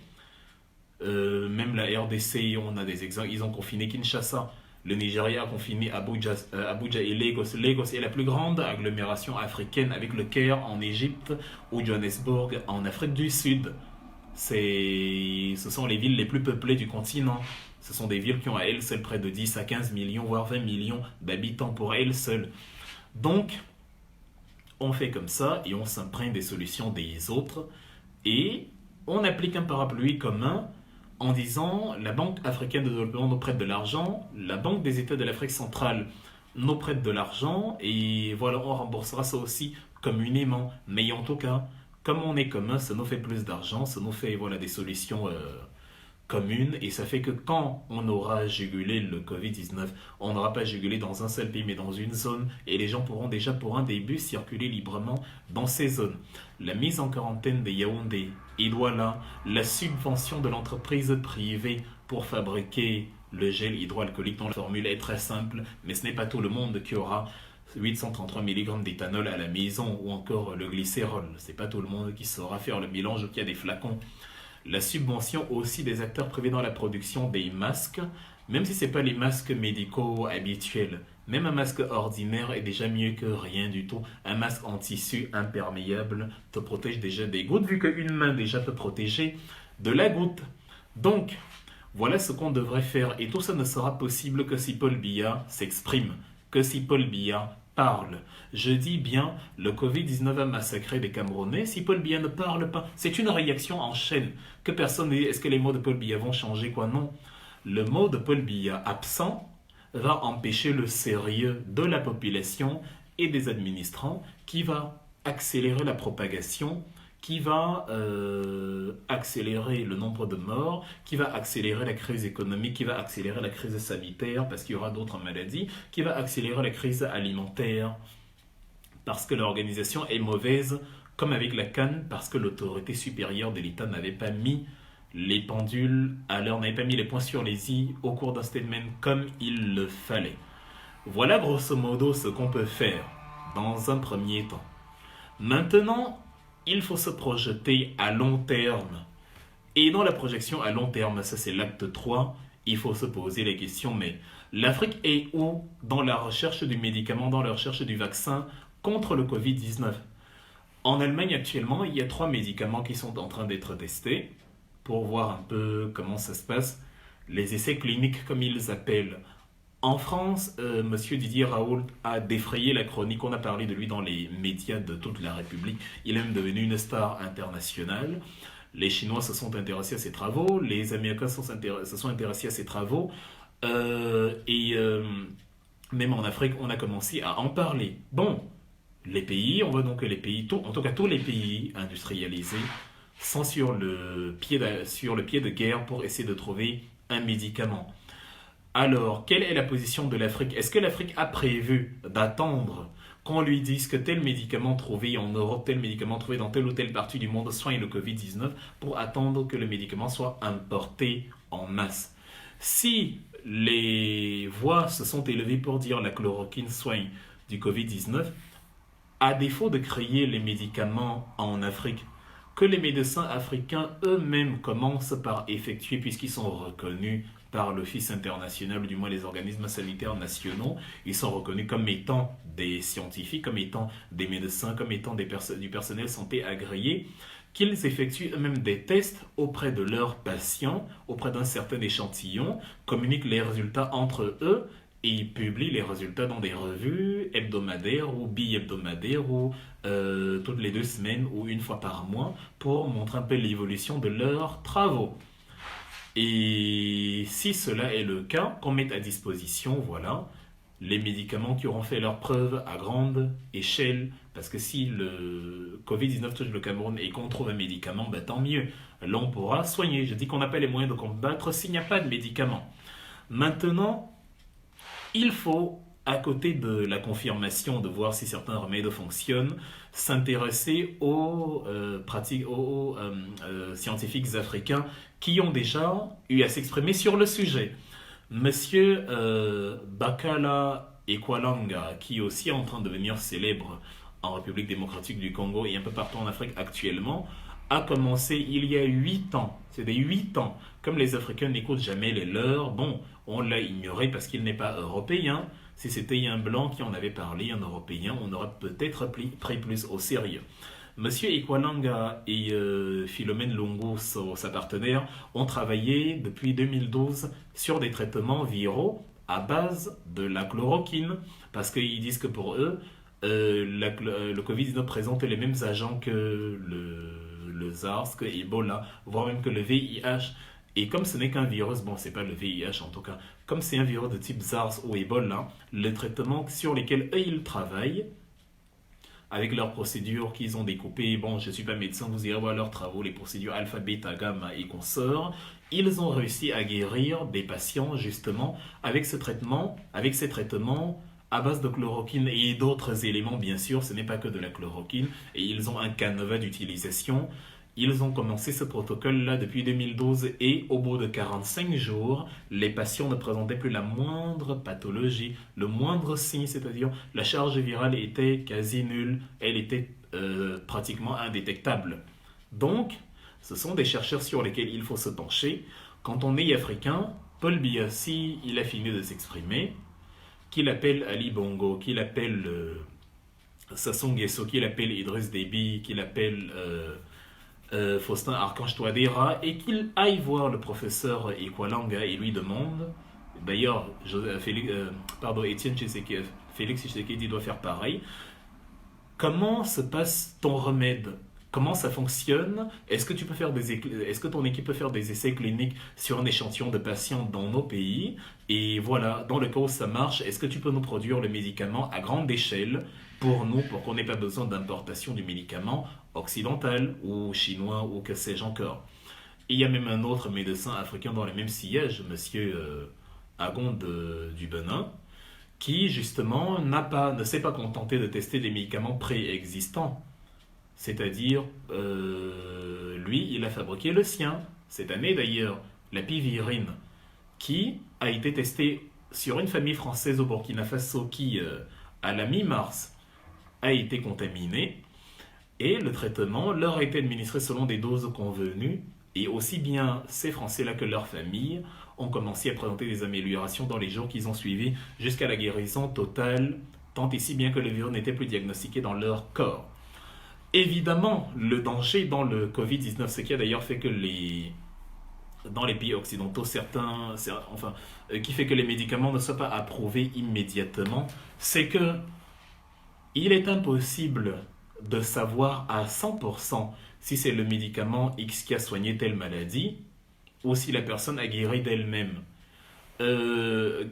Même la RDC, on a des exemples, ils ont confiné Kinshasa. Le Nigeria a confiné Abuja et Lagos. Lagos est la plus grande agglomération africaine avec le Caire en Égypte ou Johannesburg en Afrique du Sud. Ce sont les villes les plus peuplées du continent. Ce sont des villes qui ont à elles seules près de 10 à 15 millions, voire 20 millions d'habitants pour elles seules. Donc, on fait comme ça et on s'imprègne des solutions des autres et on applique un parapluie commun en disant la Banque africaine de développement nous prête de l'argent, la Banque des États de l'Afrique centrale nous prête de l'argent et voilà, on remboursera ça aussi communément. Mais en tout cas, comme on est commun, ça nous fait plus d'argent, ça nous fait voilà, des solutions commune et ça fait que quand on aura jugulé le Covid-19, on n'aura pas jugulé dans un seul pays mais dans une zone et les gens pourront déjà pour un début circuler librement dans ces zones. La mise en quarantaine de Yaoundé et Douala, la subvention de l'entreprise privée pour fabriquer le gel hydroalcoolique dont la formule est très simple mais ce n'est pas tout le monde qui aura 833 mg d'éthanol à la maison ou encore le glycérol. C'est pas tout le monde qui saura faire le mélange qui a des flacons. La subvention aussi des acteurs privés dans la production des masques, même si ce n'est pas les masques médicaux habituels. Même un masque ordinaire est déjà mieux que rien du tout. Un masque en tissu imperméable te protège déjà des gouttes, vu qu'une main déjà peut protéger de la goutte. Donc, voilà ce qu'on devrait faire. Et tout ça ne sera possible que si Paul Biya s'exprime, que si Paul Biya parle. Je dis bien, le Covid-19 a massacré des Camerounais. Si Paul Biya ne parle pas, c'est une réaction en chaîne. Que personne ne dit, est-ce que les mots de Paul Biya vont changer quoi? Non. Le mot de Paul Biya absent va empêcher le sérieux de la population et des administrants qui va accélérer la propagation, qui va accélérer le nombre de morts, qui va accélérer la crise économique, qui va accélérer la crise sanitaire parce qu'il y aura d'autres maladies, qui va accélérer la crise alimentaire parce que l'organisation est mauvaise, comme avec la CAN, parce que l'autorité supérieure de l'État n'avait pas mis les pendules à l'heure, n'avait pas mis les points sur les i au cours d'un statement comme il le fallait. Voilà grosso modo ce qu'on peut faire dans un premier temps. Maintenant, il faut se projeter à long terme. Et dans la projection à long terme, ça c'est l'acte 3, il faut se poser la question, mais l'Afrique est où dans la recherche du médicament, dans la recherche du vaccin contre le Covid-19? En Allemagne actuellement, il y a 3 médicaments qui sont en train d'être testés pour voir un peu comment ça se passe. Les essais cliniques comme ils appellent. En France, Monsieur Didier Raoult a défrayé la chronique. On a parlé de lui dans les médias de toute la République. Il est même devenu une star internationale. Les Chinois se sont intéressés à ses travaux. Les Américains se sont intéressés à ses travaux. Même en Afrique, on a commencé à en parler. Bon, les pays, on voit donc que les pays, en tout cas tous les pays industrialisés, sont sur le pied de guerre pour essayer de trouver un médicament. Alors, quelle est la position de l'Afrique? Est-ce que l'Afrique a prévu d'attendre qu'on lui dise que tel médicament trouvé en Europe, tel médicament trouvé dans telle ou telle partie du monde soigne le Covid-19 pour attendre que le médicament soit importé en masse? Si les voix se sont élevées pour dire la chloroquine soigne du Covid-19, à défaut de créer les médicaments en Afrique, que les médecins africains eux-mêmes commencent par effectuer, puisqu'ils sont reconnus par l'Office international, ou du moins les organismes sanitaires nationaux, ils sont reconnus comme étant des scientifiques, comme étant des médecins, comme étant du personnel santé agréé, qu'ils effectuent eux-mêmes des tests auprès de leurs patients, auprès d'un certain échantillon, communiquent les résultats entre eux, et ils publient les résultats dans des revues hebdomadaires ou bi-hebdomadaires ou toutes les 2 semaines ou une fois par mois pour montrer un peu l'évolution de leurs travaux. Et si cela est le cas, qu'on mette à disposition, voilà, les médicaments qui auront fait leurs preuves à grande échelle, parce que si le Covid-19 touche le Cameroun et qu'on trouve un médicament, ben tant mieux. Là, on pourra soigner. Je dis qu'on n'a pas les moyens de combattre s'il n'y a pas de médicaments. Maintenant, il faut, à côté de la confirmation de voir si certains remèdes fonctionnent, s'intéresser aux scientifiques africains qui ont déjà eu à s'exprimer sur le sujet. Monsieur Bakala Ekwalanga, qui est aussi en train de devenir célèbre en République démocratique du Congo et un peu partout en Afrique actuellement, a commencé il y a 8 ans. C'est des 8 ans. Comme les Africains n'écoutent jamais les leurs, bon, on l'a ignoré parce qu'il n'est pas européen. Si c'était un blanc qui en avait parlé, un européen, on aurait peut-être pris plus au sérieux. Monsieur Ekwalanga et Philomène Lungu, sa partenaire, ont travaillé depuis 2012 sur des traitements viraux à base de la chloroquine, parce qu'ils disent que pour eux, le Covid-19 présente les mêmes agents que le SARS, que Ebola, voire même que le VIH. Et comme ce n'est qu'un virus, bon, c'est pas le VIH en tout cas, comme c'est un virus de type SARS ou Ebola, les traitements sur lesquels eux ils travaillent, avec leurs procédures qu'ils ont découpées, bon, je ne suis pas médecin, vous irez voir leurs travaux, les procédures alpha, bêta, gamma et consorts, ils ont réussi à guérir des patients justement avec ce traitement, avec ces traitements à base de chloroquine et d'autres éléments, bien sûr, ce n'est pas que de la chloroquine, et ils ont un canevas d'utilisation. Ils ont commencé ce protocole-là depuis 2012 et au bout de 45 jours, les patients ne présentaient plus la moindre pathologie, le moindre signe, c'est-à-dire la charge virale était quasi nulle, elle était pratiquement indétectable. Donc, ce sont des chercheurs sur lesquels il faut se pencher. Quand on est africain, Paul Biya, il a fini de s'exprimer, qu'il appelle Ali Bongo, qu'il appelle Sassou Nguesso, qu'il appelle Idriss Déby, qu'il appelle Faustin Archange Touadéra, et qu'il aille voir le professeur Ekwalanga et lui demande, d'ailleurs Étienne Tshisekedi, Félix Tshisekedi doit faire pareil, comment se passe ton remède? Comment ça fonctionne? Est-ce que ton équipe peut faire des essais cliniques sur un échantillon de patients dans nos pays? Et voilà, dans le cas où ça marche, est-ce que tu peux nous produire le médicament à grande échelle pour nous, pour qu'on n'ait pas besoin d'importation du médicament occidental ou chinois ou que sais-je encore? Et il y a même un autre médecin africain dans le même sillage, monsieur Agon du Benin, qui justement ne s'est pas contenté de tester des médicaments préexistants. C'est-à-dire, lui, il a fabriqué le sien, cette année d'ailleurs, la pivirine, qui a été testée sur une famille française au Burkina Faso qui, à la mi-mars, a été contaminée, et le traitement leur a été administré selon des doses convenues, et aussi bien ces Français-là que leurs familles ont commencé à présenter des améliorations dans les jours qu'ils ont suivis, jusqu'à la guérison totale, tant et si bien que le virus n'était plus diagnostiqué dans leur corps. Évidemment, le danger dans le Covid-19, ce qui a d'ailleurs fait que dans les pays occidentaux, qui fait que les médicaments ne soient pas approuvés immédiatement, c'est que il est impossible de savoir à 100% si c'est le médicament X qui a soigné telle maladie ou si la personne a guéri d'elle-même.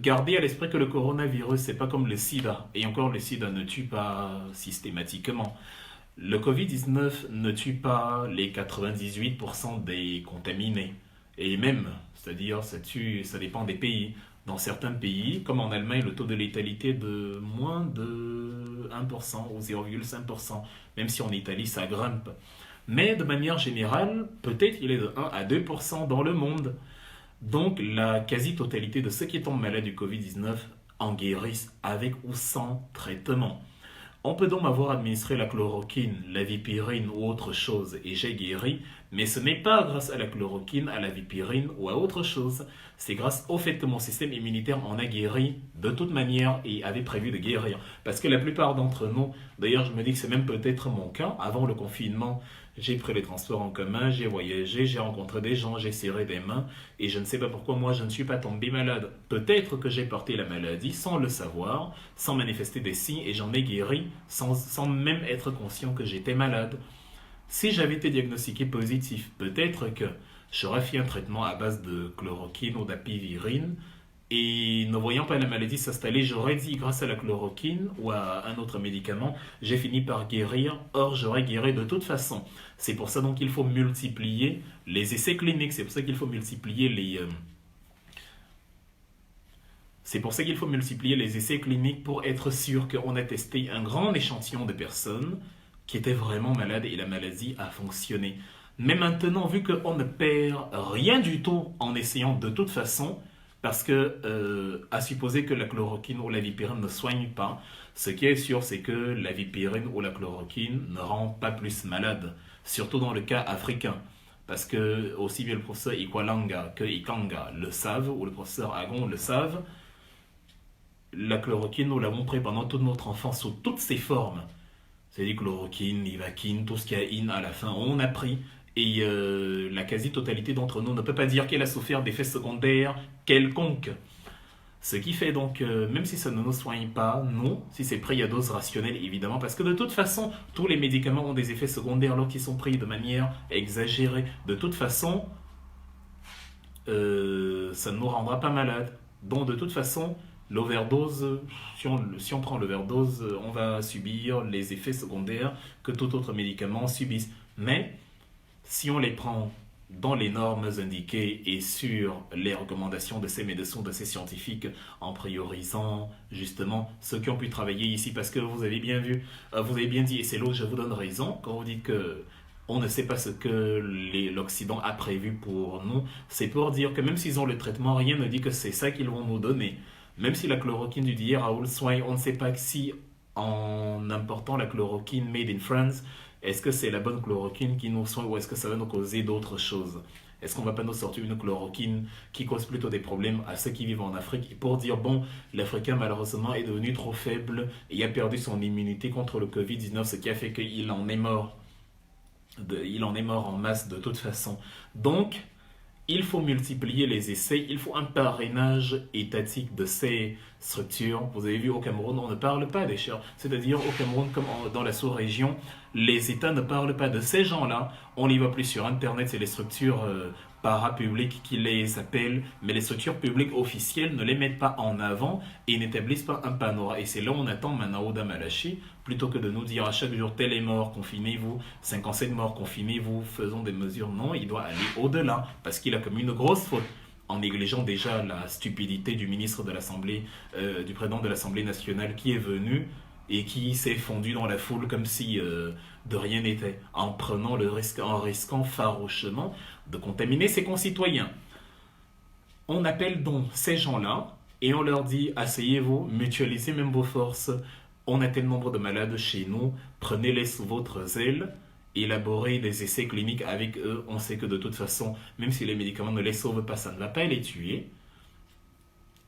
Gardez à l'esprit que le coronavirus, c'est pas comme le sida, et encore le sida ne tue pas systématiquement. Le Covid-19 ne tue pas les 98% des contaminés. Et même, c'est-à-dire, ça dépend des pays. Dans certains pays, comme en Allemagne, le taux de létalité est de moins de 1% ou 0,5%, même si en Italie, ça grimpe. Mais de manière générale, peut-être il est de 1 à 2% dans le monde. Donc, la quasi-totalité de ceux qui tombent malades du Covid-19 en guérissent avec ou sans traitement. On peut donc m'avoir administré la chloroquine, la vipirine ou autre chose et j'ai guéri, mais ce n'est pas grâce à la chloroquine, à la vipirine ou à autre chose. C'est grâce au fait que mon système immunitaire en a guéri de toute manière et avait prévu de guérir. Parce que la plupart d'entre nous, d'ailleurs je me dis que c'est même peut-être mon cas, avant le confinement, j'ai pris les transports en commun, j'ai voyagé, j'ai rencontré des gens, j'ai serré des mains et je ne sais pas pourquoi moi je ne suis pas tombé malade. Peut-être que j'ai porté la maladie sans le savoir, sans manifester des signes et j'en ai guéri sans même être conscient que j'étais malade. Si j'avais été diagnostiqué positif, peut-être que j'aurais fait un traitement à base de chloroquine ou d'apivirine Et ne voyant pas la maladie s'installer, j'aurais dit grâce à la chloroquine ou à un autre médicament, j'ai fini par guérir. Or, j'aurais guéri de toute façon. C'est pour ça donc qu'il faut multiplier les essais cliniques. C'est pour ça qu'il faut multiplier c'est pour ça qu'il faut multiplier les essais cliniques pour être sûr qu'on a testé un grand échantillon de personnes qui étaient vraiment malades et la maladie a fonctionné. Mais maintenant, vu qu'on ne perd rien du tout en essayant de toute façon, parce que, à supposer que la chloroquine ou la vipérine ne soigne pas, ce qui est sûr, c'est que la vipérine ou la chloroquine ne rend pas plus malade, surtout dans le cas africain. Parce que aussi bien le professeur Ikwalanga que Ikanga le savent, ou le professeur Agon le savent, la chloroquine, nous l'avons pris pendant toute notre enfance sous toutes ses formes. C'est-à-dire chloroquine, livaquine, tout ce qui a in à la fin, on a pris. Et la quasi-totalité d'entre nous ne peut pas dire qu'elle a souffert d'effets secondaires quelconques. Ce qui fait donc, même si ça ne nous soigne pas, non, si c'est pris à dose rationnelle, évidemment, parce que de toute façon, tous les médicaments ont des effets secondaires lorsqu'ils sont pris de manière exagérée. De toute façon, ça ne nous rendra pas malades. Donc, de toute façon, l'overdose, si on prend l'overdose, on va subir les effets secondaires que tout autre médicament subisse. Mais, si on les prend dans les normes indiquées et sur les recommandations de ces médecins, de ces scientifiques, en priorisant justement ceux qui ont pu travailler ici, parce que vous avez bien vu, vous avez bien dit, et c'est là où je vous donne raison, quand vous dites que on ne sait pas ce que l'Occident a prévu pour nous, c'est pour dire que même s'ils ont le traitement, rien ne dit que c'est ça qu'ils vont nous donner. Même si la chloroquine du d'hier a le soin, on ne sait pas si en important la chloroquine made in France, est-ce que c'est la bonne chloroquine qui nous soigne ou est-ce que ça va nous causer d'autres choses? Est-ce qu'on ne va pas nous sortir une chloroquine qui cause plutôt des problèmes à ceux qui vivent en Afrique pour dire, bon, l'Africain malheureusement est devenu trop faible et a perdu son immunité contre le Covid-19, ce qui a fait qu'il en est mort. Il en est mort en masse de toute façon. Donc, il faut multiplier les essais, il faut un parrainage étatique de ces structures. Vous avez vu au Cameroun, on ne parle pas des chercheurs. C'est-à-dire au Cameroun, comme dans la sous-région, les États ne parlent pas de ces gens-là. On les voit plus sur Internet, c'est les structures parapubliques qui les appellent, mais les structures publiques officielles ne les mettent pas en avant et n'établissent pas un panorama. Et c'est là où on attend Manaouda Malachi, plutôt que de nous dire à chaque jour tel est mort, confinez-vous, 57 morts, confinez-vous, faisons des mesures. Non, il doit aller au-delà, parce qu'il a commis une grosse faute en négligeant déjà la stupidité du ministre de l'Assemblée, du président de l'Assemblée nationale qui est venu et qui s'est fondu dans la foule comme si de rien n'était, en prenant le risque, en risquant farouchement de contaminer ses concitoyens. On appelle donc ces gens-là et on leur dit asseyez-vous, mutualisez même vos forces. On a tel nombre de malades chez nous, prenez-les sous votre aile, élaborez des essais cliniques avec eux. On sait que de toute façon, même si les médicaments ne les sauvent pas, ça ne va pas les tuer.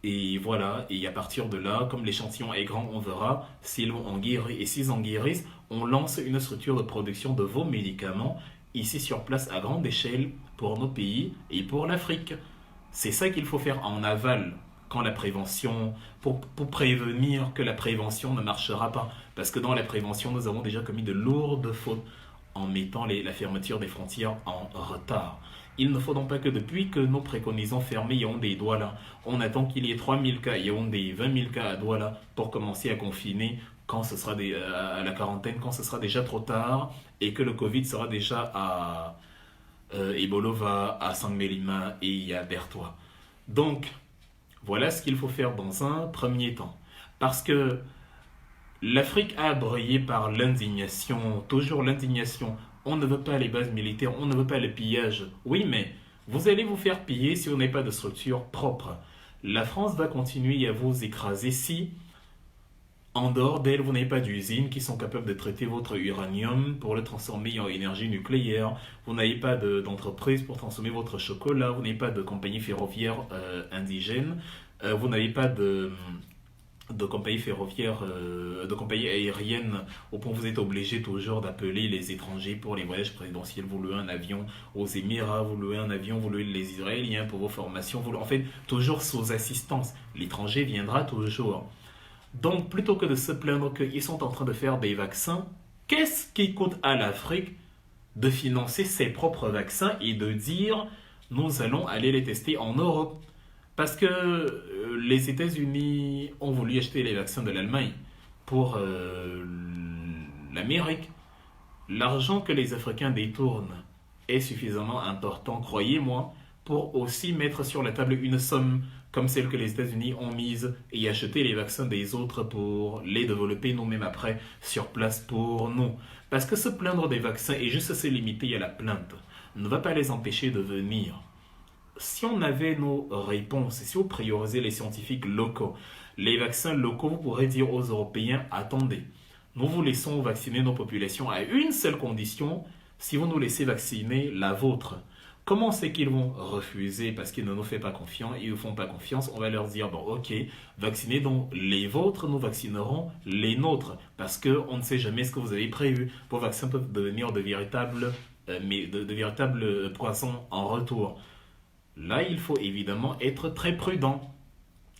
Et voilà, et à partir de là, comme l'échantillon est grand, on verra s'ils vont en guérir. Et s'ils en guérissent, on lance une structure de production de vos médicaments ici sur place à grande échelle pour nos pays et pour l'Afrique. C'est ça qu'il faut faire en aval quand la prévention, pour prévenir que la prévention ne marchera pas. Parce que dans la prévention, nous avons déjà commis de lourdes fautes en mettant la fermeture des frontières en retard. Il ne faut donc pas que depuis que nous préconisons fermer Yaoundé et Douala, on attend qu'il y ait 3000 cas à Yaoundé et 20 000 cas à Douala pour commencer à confiner quand ce sera à la quarantaine, quand ce sera déjà trop tard et que le Covid sera déjà à Ebolova, à Saint-Mélima et à Bertois. Donc, voilà ce qu'il faut faire dans un premier temps. Parce que l'Afrique a brillé par l'indignation, toujours l'indignation. On ne veut pas les bases militaires, on ne veut pas le pillage. Oui, mais vous allez vous faire piller si on n'a pas de structure propre. La France va continuer à vous écraser si, en dehors d'elle, vous n'avez pas d'usines qui sont capables de traiter votre uranium pour le transformer en énergie nucléaire. Vous n'avez pas d'entreprise pour transformer votre chocolat. Vous n'avez pas de compagnie ferroviaire indigène. Vous n'avez pas de compagnie ferroviaire, de compagnie aérienne, au point où vous êtes obligé toujours d'appeler les étrangers pour les voyages présidentiels. Vous louez un avion aux Émirats, vous louez un avion, vous louez les Israéliens pour vos formations. En fait, toujours sous assistance. L'étranger viendra toujours. Donc, plutôt que de se plaindre qu'ils sont en train de faire des vaccins, qu'est-ce qui coûte à l'Afrique de financer ses propres vaccins et de dire nous allons aller les tester en Europe? Parce que les États-Unis ont voulu acheter les vaccins de l'Allemagne pour l'Amérique. L'argent que les Africains détournent est suffisamment important, croyez-moi, pour aussi mettre sur la table une somme comme celle que les États-Unis ont mise et acheter les vaccins des autres pour les développer nous-mêmes après sur place pour nous. Parce que se plaindre des vaccins et juste se limiter à la plainte ne va pas les empêcher de venir. Si on avait nos réponses, si on priorisait les scientifiques locaux, les vaccins locaux, vous pourrez dire aux Européens, attendez, nous vous laissons vacciner nos populations à une seule condition, si vous nous laissez vacciner la vôtre. Comment c'est qu'ils vont refuser parce qu'ils ne nous font pas confiance, ils ne font pas confiance, on va leur dire, bon ok, vaccinez donc les vôtres, nous vaccinerons les nôtres, parce qu'on ne sait jamais ce que vous avez prévu. Vos vaccins peuvent devenir de véritables, de véritables poisons en retour. Là, il faut évidemment être très prudent.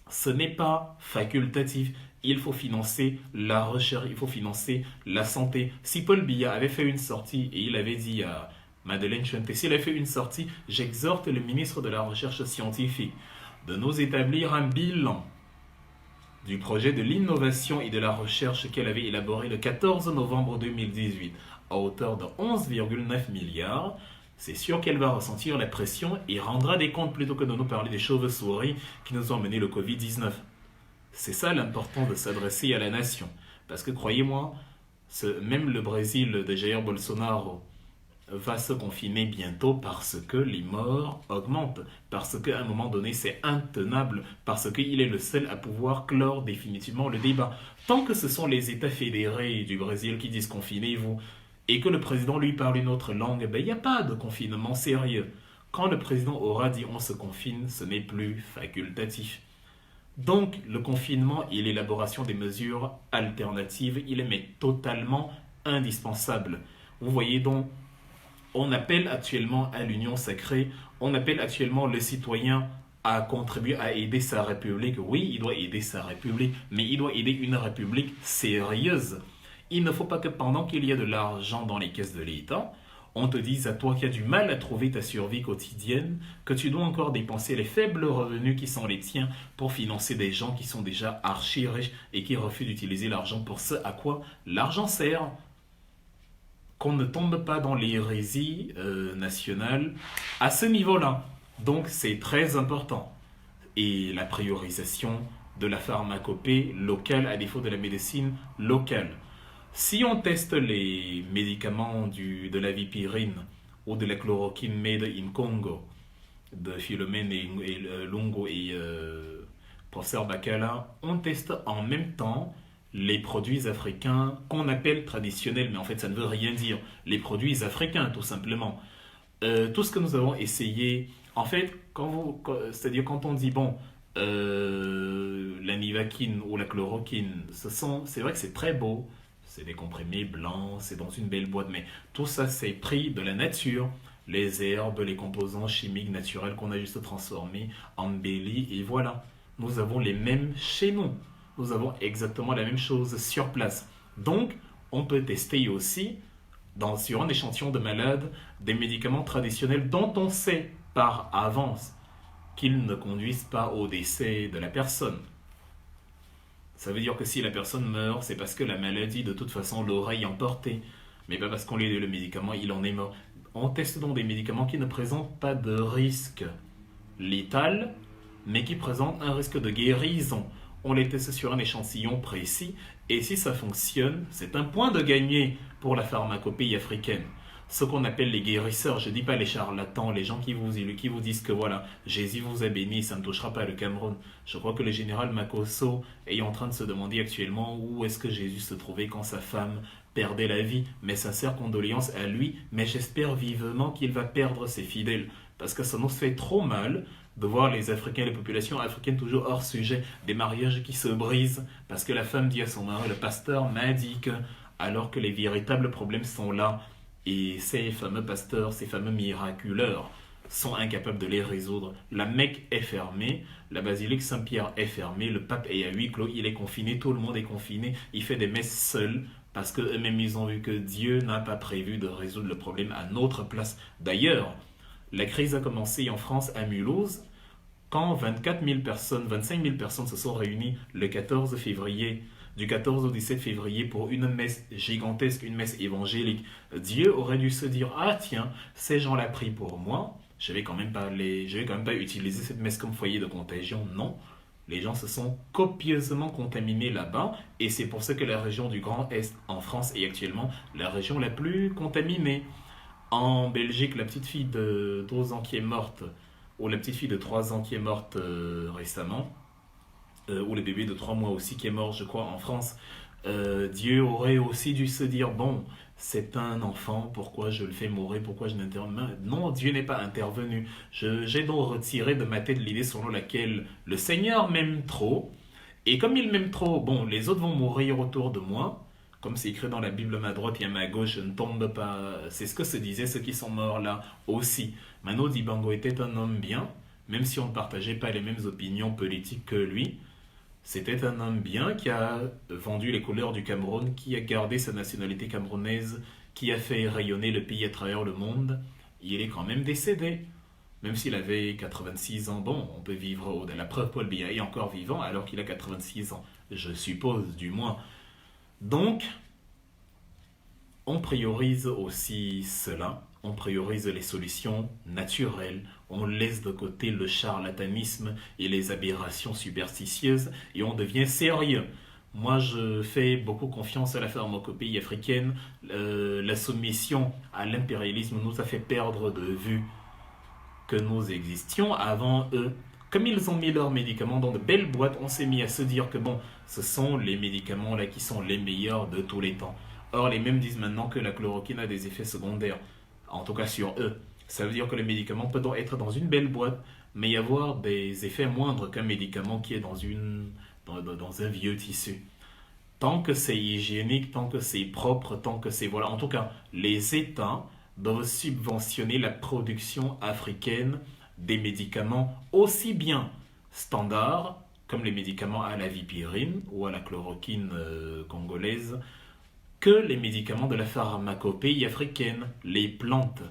Ce n'est pas facultatif. Il faut financer la recherche, il faut financer la santé. Si Paul Biya avait fait une sortie et il avait dit à Madeleine Chuente, s'il avait fait une sortie, j'exhorte le ministre de la Recherche scientifique de nous établir un bilan du projet de l'innovation et de la recherche qu'elle avait élaboré le 14 novembre 2018 à hauteur de 11,9 milliards. C'est sûr qu'elle va ressentir la pression et rendra des comptes plutôt que de nous parler des chauves-souris qui nous ont mené le Covid-19. C'est ça l'important de s'adresser à la nation. Parce que croyez-moi, même le Brésil de Jair Bolsonaro va se confiner bientôt parce que les morts augmentent, parce qu'à un moment donné c'est intenable, parce qu'il est le seul à pouvoir clore définitivement le débat. Tant que ce sont les États fédérés du Brésil qui disent confinez-vous, et que le président lui parle une autre langue, ben, il n'y a pas de confinement sérieux. Quand le président aura dit on se confine, ce n'est plus facultatif. Donc le confinement et l'élaboration des mesures alternatives, il est mais totalement indispensable. Vous voyez donc, on appelle actuellement à l'union sacrée, on appelle actuellement le citoyen à contribuer à aider sa République. Oui, il doit aider sa République, mais il doit aider une République sérieuse. Il ne faut pas que pendant qu'il y a de l'argent dans les caisses de l'État, on te dise à toi qui as du mal à trouver ta survie quotidienne, que tu dois encore dépenser les faibles revenus qui sont les tiens pour financer des gens qui sont déjà archi riches et qui refusent d'utiliser l'argent pour ce à quoi l'argent sert. Qu'on ne tombe pas dans l'hérésie nationale à ce niveau-là. Donc c'est très important. Et la priorisation de la pharmacopée locale à défaut de la médecine locale. Si on teste les médicaments de la vipirine ou de la chloroquine made in Congo, de Philomène et Lungo et professeur Bacala, on teste en même temps les produits africains qu'on appelle traditionnels, mais en fait ça ne veut rien dire. Les produits africains tout simplement. Tout ce que nous avons essayé, en fait, c'est-à-dire quand on dit bon, la nivaquine ou la chloroquine, c'est vrai que c'est très beau. C'est des comprimés blancs, c'est dans une belle boîte, mais tout ça c'est pris de la nature. Les herbes, les composants chimiques naturels qu'on a juste transformés, embellis, et voilà. Nous avons les mêmes chez nous. Nous avons exactement la même chose sur place. Donc, on peut tester aussi, sur un échantillon de malades, des médicaments traditionnels dont on sait par avance qu'ils ne conduisent pas au décès de la personne. Ça veut dire que si la personne meurt, c'est parce que la maladie, de toute façon, l'aurait emporté. Mais pas parce qu'on lui a donné le médicament, il en est mort. On teste donc des médicaments qui ne présentent pas de risque létal, mais qui présentent un risque de guérison. On les teste sur un échantillon précis, et si ça fonctionne, c'est un point de gagné pour la pharmacopée africaine. Ce qu'on appelle les guérisseurs, je ne dis pas les charlatans, les gens qui vous disent que voilà, Jésus vous a béni, ça ne touchera pas le Cameroun. Je crois que le général Makosso est en train de se demander actuellement où est-ce que Jésus se trouvait quand sa femme perdait la vie. Mes sincères condoléances à lui, mais j'espère vivement qu'il va perdre ses fidèles. Parce que ça nous fait trop mal de voir les Africains, les populations africaines toujours hors sujet, des mariages qui se brisent, parce que la femme dit à son mari, le pasteur m'a dit que, alors que les véritables problèmes sont là, et ces fameux pasteurs, ces fameux miraculeurs sont incapables de les résoudre. La Mecque est fermée, la basilique Saint-Pierre est fermée, le pape est à huis clos, il est confiné, tout le monde est confiné, il fait des messes seul parce qu'eux-mêmes ils ont vu que Dieu n'a pas prévu de résoudre le problème à notre place. D'ailleurs, la crise a commencé en France à Mulhouse quand 24 000 personnes, 25 000 personnes se sont réunies le 14 février, du 14 au 17 février pour une messe gigantesque, une messe évangélique, Dieu aurait dû se dire, ah tiens, ces gens-là prient pour moi, je vais quand même pas utiliser cette messe comme foyer de contagion, non. Les gens se sont copieusement contaminés là-bas et c'est pour ça que la région du Grand Est en France est actuellement la région la plus contaminée. En Belgique, la petite fille de 12 ans qui est morte, ou la petite fille de 3 ans qui est morte récemment, ou le bébé de 3 mois aussi qui est mort, je crois, en France, Dieu aurait aussi dû se dire, bon, c'est un enfant, pourquoi je le fais mourir, pourquoi je n'interviens. Non, Dieu n'est pas intervenu. J'ai donc retiré de ma tête l'idée selon laquelle le Seigneur m'aime trop, et comme il m'aime trop, bon, les autres vont mourir autour de moi, comme c'est écrit dans la Bible, à ma droite et à ma gauche, je ne tombe pas. C'est ce que se disaient ceux qui sont morts là aussi. Mano Dibango était un homme bien, même si on ne partageait pas les mêmes opinions politiques que lui. C'était un homme bien qui a vendu les couleurs du Cameroun, qui a gardé sa nationalité camerounaise, qui a fait rayonner le pays à travers le monde. Il est quand même décédé. Même s'il avait 86 ans, bon, on peut vivre au-delà. La preuve, Paul Biya est encore vivant alors qu'il a 86 ans. Je suppose, du moins. Donc, on priorise aussi cela, on priorise les solutions naturelles, on laisse de côté le charlatanisme et les aberrations superstitieuses et on devient sérieux. Moi, je fais beaucoup confiance à la pharmacopée africaine. La soumission à l'impérialisme nous a fait perdre de vue que nous existions avant eux. Comme ils ont mis leurs médicaments dans de belles boîtes, on s'est mis à se dire que bon, ce sont les médicaments là qui sont les meilleurs de tous les temps. Or, les mêmes disent maintenant que la chloroquine a des effets secondaires, en tout cas sur eux. Ça veut dire que le médicament peut donc être dans une belle boîte, mais y avoir des effets moindres qu'un médicament qui est dans un vieux tissu. Tant que c'est hygiénique, tant que c'est propre, tant que c'est... Voilà, en tout cas, les États doivent subventionner la production africaine des médicaments aussi bien standards, comme les médicaments à la vipirine ou à la chloroquine congolaise, que les médicaments de la pharmacopée africaine, les plantes.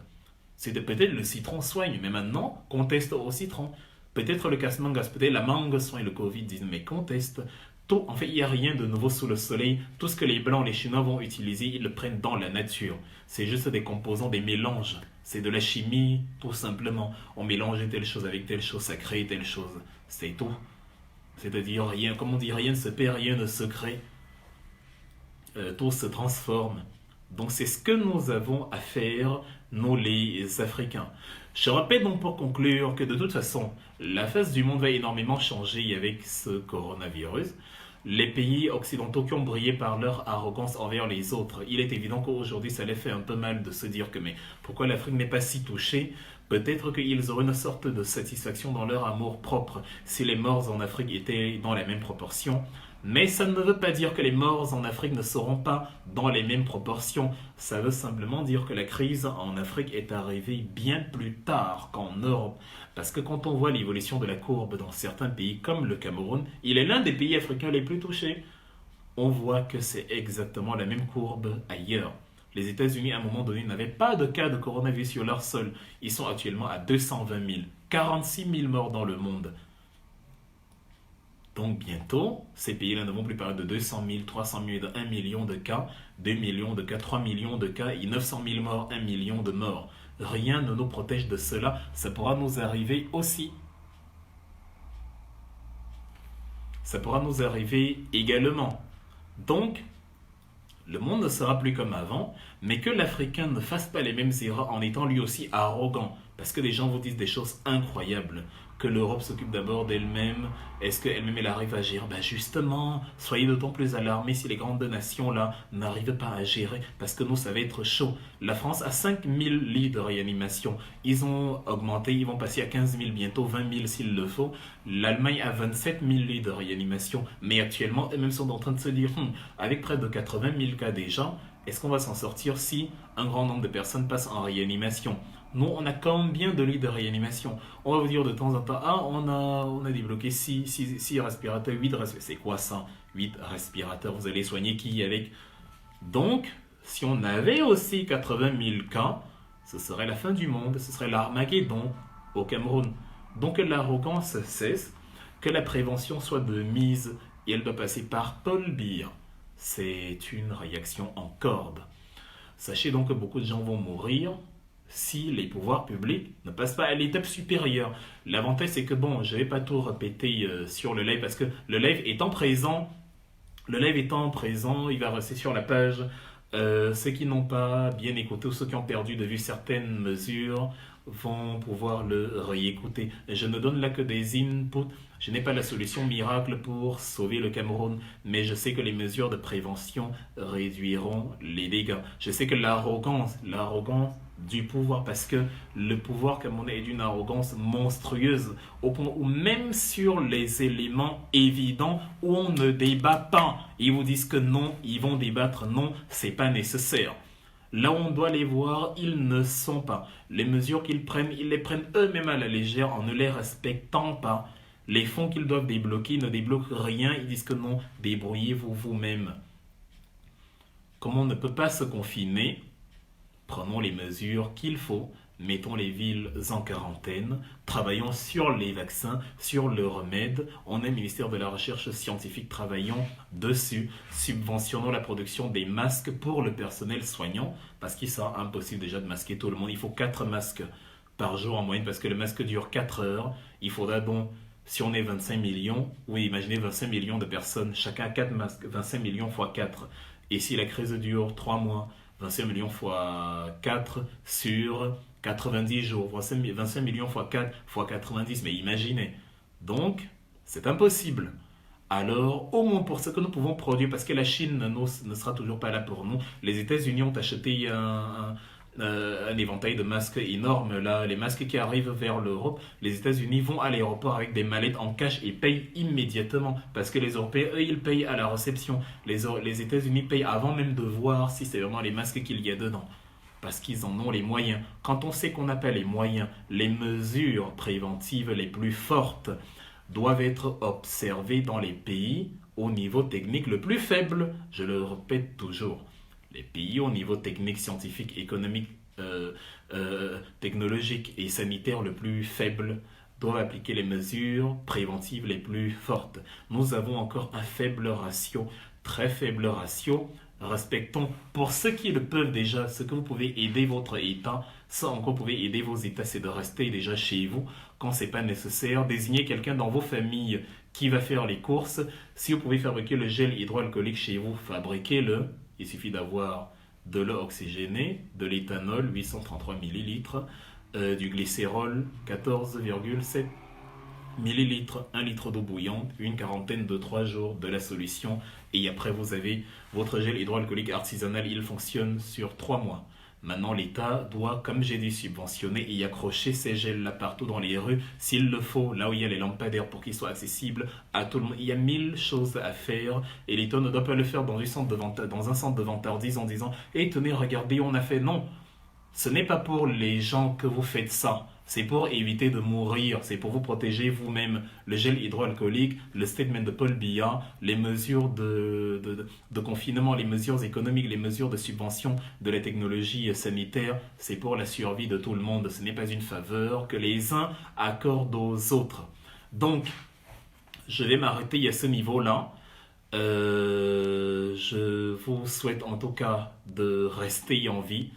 C'est peut-être le citron soigne, mais maintenant, qu'on teste au citron. Peut-être le casse-mangas, peut-être la mangue soigne le Covid-19, mais qu'on teste. Tout, en fait, il n'y a rien de nouveau sous le soleil. Tout ce que les Blancs, les Chinois vont utiliser, ils le prennent dans la nature. C'est juste des composants, des mélanges. C'est de la chimie, tout simplement. On mélange telle chose avec telle chose, ça crée telle chose. C'est tout. C'est-à-dire, rien, comme on dit, rien ne se perd, rien ne se crée. Tout se transforme. Donc c'est ce que nous avons à faire, nous les Africains. Je rappelle donc pour conclure que de toute façon, la face du monde va énormément changer avec ce coronavirus. Les pays occidentaux qui ont brillé par leur arrogance envers les autres, il est évident qu'aujourd'hui ça les fait un peu mal de se dire que mais pourquoi l'Afrique n'est pas si touchée? Peut-être qu'ils auraient une sorte de satisfaction dans leur amour propre si les morts en Afrique étaient dans la même proportion. Mais ça ne veut pas dire que les morts en Afrique ne seront pas dans les mêmes proportions. Ça veut simplement dire que la crise en Afrique est arrivée bien plus tard qu'en Europe. Parce que quand on voit l'évolution de la courbe dans certains pays comme le Cameroun, il est l'un des pays africains les plus touchés. On voit que c'est exactement la même courbe ailleurs. Les États-Unis, à un moment donné, n'avaient pas de cas de coronavirus sur leur sol. Ils sont actuellement à 220 000, 46 000 morts dans le monde. Donc bientôt, ces pays-là ne vont plus parler de 200 000, 300 000, de 1 million de cas, 2 millions de cas, 3 millions de cas et 900 000 morts, 1 million de morts. Rien ne nous protège de cela. Ça pourra nous arriver aussi. Ça pourra nous arriver également. Donc, le monde ne sera plus comme avant, mais que l'Africain ne fasse pas les mêmes erreurs en étant lui aussi arrogant. Parce que les gens vous disent des choses incroyables. Que l'Europe s'occupe d'abord d'elle-même. Est-ce qu'elle-même elle arrive à gérer? Ben justement, soyez d'autant plus alarmés si les grandes nations là n'arrivent pas à gérer. Parce que nous, ça va être chaud. La France a 5 000 lits de réanimation. Ils ont augmenté, ils vont passer à 15 000 bientôt, 20 000 s'il le faut. L'Allemagne a 27 000 lits de réanimation. Mais actuellement, eux-mêmes sont en train de se dire, avec près de 80 000 cas déjà, est-ce qu'on va s'en sortir si un grand nombre de personnes passent en réanimation? Nous, on a combien de lits de réanimation? On va vous dire de temps en temps, ah, on a débloqué 6 respirateurs, 8 respirateurs. C'est quoi ça? 8 respirateurs, vous allez soigner qui avec? Donc, si on avait aussi 80 000 cas, ce serait la fin du monde, ce serait l'Armageddon au Cameroun. Donc que l'arrogance cesse, que la prévention soit de mise et elle doit passer par Paul Biya. C'est une réaction en corde. Sachez donc que beaucoup de gens vont mourir si les pouvoirs publics ne passent pas à l'étape supérieure. L'avantage c'est que bon, je ne vais pas tout répéter sur le live parce que le live étant présent, il va rester sur la page. Ceux qui n'ont pas bien écouté ou ceux qui ont perdu de vue certaines mesures vont pouvoir le réécouter. Je ne donne là que des inputs. Je n'ai pas la solution miracle pour sauver le Cameroun, mais je sais que les mesures de prévention réduiront les dégâts. Je sais que l'arrogance du pouvoir, parce que le pouvoir camerounais est d'une arrogance monstrueuse, au point où même sur les éléments évidents où on ne débat pas, ils vous disent que non, ils vont débattre, non, c'est pas nécessaire. Là où on doit les voir, ils ne sont pas. Les mesures qu'ils prennent, ils les prennent eux-mêmes à la légère en ne les respectant pas. Les fonds qu'ils doivent débloquer, ils ne débloquent rien, ils disent que non, débrouillez-vous vous-même. Comme on ne peut pas se confiner, prenons les mesures qu'il faut, mettons les villes en quarantaine, travaillons sur les vaccins, sur le remède. On est ministère de la Recherche scientifique, travaillons dessus, subventionnons la production des masques pour le personnel soignant, parce qu'il sera impossible déjà de masquer tout le monde. Il faut 4 masques par jour en moyenne, parce que le masque dure 4 heures. Il faudra donc, si on est 25 millions, oui, imaginez 25 millions de personnes, chacun 4 masques, 25 millions fois 4. Et si la crise dure 3 mois, 25 millions fois 4 sur 90 jours, 25 millions fois 4 fois 90, mais imaginez. Donc, c'est impossible. Alors, au moins pour ce que nous pouvons produire, parce que la Chine ne sera toujours pas là pour nous, les États-Unis ont acheté un éventail de masques énorme. Là, les masques qui arrivent vers l'Europe, les États-Unis vont à l'aéroport avec des mallettes en cash et payent immédiatement. Parce que les Européens, eux, ils payent à la réception. Les États-Unis payent avant même de voir si c'est vraiment les masques qu'il y a dedans. Parce qu'ils en ont les moyens. Quand on sait qu'on n'a pas les moyens, les mesures préventives les plus fortes doivent être observées dans les pays au niveau technique le plus faible. Je le répète toujours. Les pays au niveau technique, scientifique, économique, technologique et sanitaire le plus faible doivent appliquer les mesures préventives les plus fortes. Nous avons encore un faible ratio, très faible ratio. Respectons pour ceux qui le peuvent déjà, ce que vous pouvez aider votre État, ça encore vous pouvez aider vos États, c'est de rester déjà chez vous quand c'est pas nécessaire. Désignez quelqu'un dans vos familles qui va faire les courses. Si vous pouvez fabriquer le gel hydroalcoolique chez vous, fabriquez-le. Il suffit d'avoir de l'eau oxygénée, de l'éthanol 833 ml, du glycérol 14,7 ml, 1 litre d'eau bouillante, une quarantaine de 3 jours de la solution et après vous avez votre gel hydroalcoolique artisanal, il fonctionne sur 3 mois. Maintenant, l'État doit, comme j'ai dit, subventionner et y accrocher ces gels-là partout dans les rues, s'il le faut, là où il y a les lampadaires pour qu'ils soient accessibles à tout le monde. Il y a 1000 choses à faire et l'État ne doit pas le faire dans un centre de vantardise en disant « Hey, tenez, regardez, on a fait. » Non, ce n'est pas pour les gens que vous faites ça. C'est pour éviter de mourir, c'est pour vous protéger vous-même. Le gel hydroalcoolique, le statement de Paul Biya, les mesures de confinement, les mesures économiques, les mesures de subvention de la technologie sanitaire, c'est pour la survie de tout le monde. Ce n'est pas une faveur que les uns accordent aux autres. Donc, je vais m'arrêter à ce niveau-là. Je vous souhaite en tout cas de rester en vie.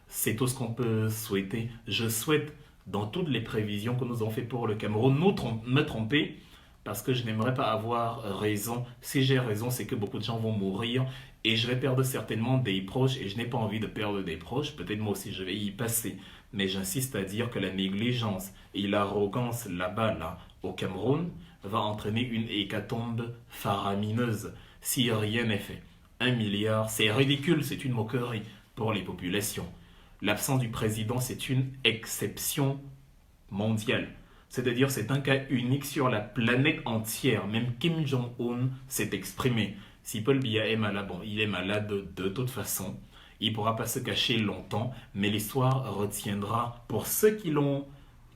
C'est tout ce qu'on peut souhaiter. Je souhaite dans toutes les prévisions que nous avons fait pour le Cameroun, me tromper, parce que je n'aimerais pas avoir raison. Si j'ai raison, c'est que beaucoup de gens vont mourir et je vais perdre certainement des proches et je n'ai pas envie de perdre des proches. Peut-être moi aussi je vais y passer. Mais j'insiste à dire que la négligence et l'arrogance là-bas, là, au Cameroun, va entraîner une hécatombe faramineuse si rien n'est fait. 1 milliard, c'est ridicule, c'est une moquerie pour les populations. L'absence du président, c'est une exception mondiale. C'est-à-dire, c'est un cas unique sur la planète entière. Même Kim Jong-un s'est exprimé. Si Paul Biya est malade, bon, il est malade de toute façon. Il ne pourra pas se cacher longtemps, mais l'histoire retiendra pour ceux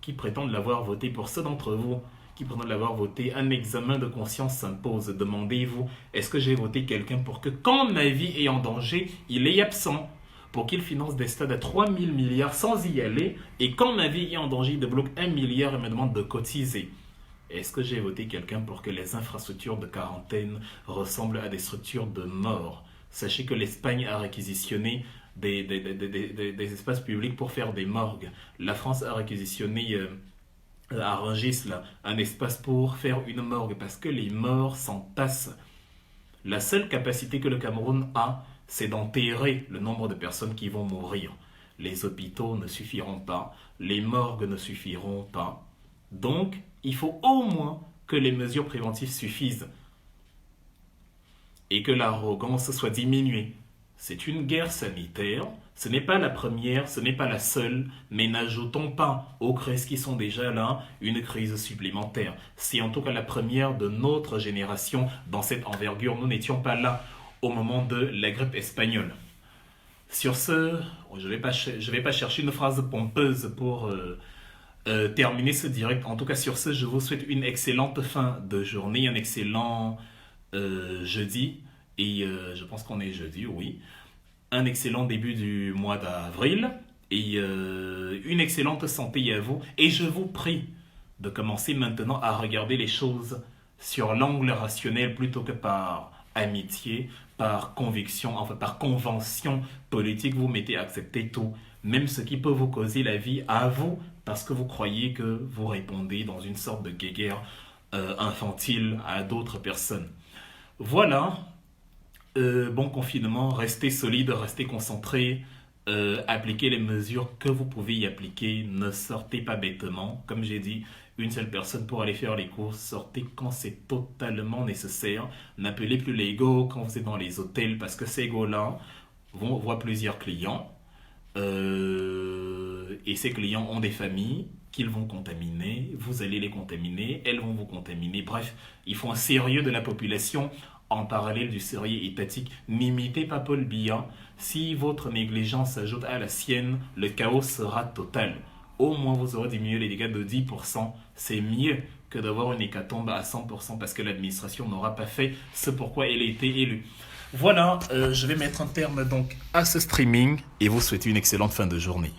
qui prétendent l'avoir voté, pour ceux d'entre vous qui prétendent l'avoir voté, un examen de conscience s'impose. Demandez-vous, est-ce que j'ai voté quelqu'un pour que quand ma vie est en danger, il est absent? pour qu'il finance des stades à 3000 milliards sans y aller et quand ma vie est en danger, il débloque 1 milliard et me demande de cotiser. Est-ce que j'ai voté quelqu'un pour que les infrastructures de quarantaine ressemblent à des structures de mort? Sachez que l'Espagne a réquisitionné des espaces publics pour faire des morgues. La France a réquisitionné à Rungis là, un espace pour faire une morgue parce que les morts s'entassent. La seule capacité que le Cameroun a, c'est d'enterrer le nombre de personnes qui vont mourir. Les hôpitaux ne suffiront pas, les morgues ne suffiront pas. Donc, il faut au moins que les mesures préventives suffisent et que l'arrogance soit diminuée. C'est une guerre sanitaire, ce n'est pas la première, ce n'est pas la seule, mais n'ajoutons pas aux crises qui sont déjà là une crise supplémentaire. C'est en tout cas la première de notre génération dans cette envergure. Nous n'étions pas là au moment de la grippe espagnole. Sur ce, je vais pas chercher une phrase pompeuse pour terminer ce direct. En tout cas, sur ce, je vous souhaite une excellente fin de journée, un excellent jeudi. Et je pense qu'on est jeudi, oui. Un excellent début du mois d'avril. Et une excellente santé à vous. Et je vous prie de commencer maintenant à regarder les choses sur l'angle rationnel plutôt que par amitié, par conviction, enfin par convention politique. Vous mettez à accepter tout, même ce qui peut vous causer la vie à vous, parce que vous croyez que vous répondez dans une sorte de guéguerre infantile à d'autres personnes. Voilà. Bon confinement, restez solide, restez concentré, appliquez les mesures que vous pouvez y appliquer, ne sortez pas bêtement. Comme j'ai dit, une seule personne pour aller faire les courses, sortez quand c'est totalement nécessaire. N'appelez plus les go quand vous êtes dans les hôtels parce que ces go-là vont voir plusieurs clients et ces clients ont des familles qu'ils vont contaminer, vous allez les contaminer, elles vont vous contaminer. Bref, il faut un sérieux de la population en parallèle du sérieux étatique. N'imitez pas Paul Biya. Si votre négligence s'ajoute à la sienne, le chaos sera total. Au moins, vous aurez diminué les dégâts de 10%. C'est mieux que d'avoir une hécatombe à 100% parce que l'administration n'aura pas fait ce pourquoi elle a été élue. Voilà, je vais mettre un terme donc à ce streaming et vous souhaiter une excellente fin de journée.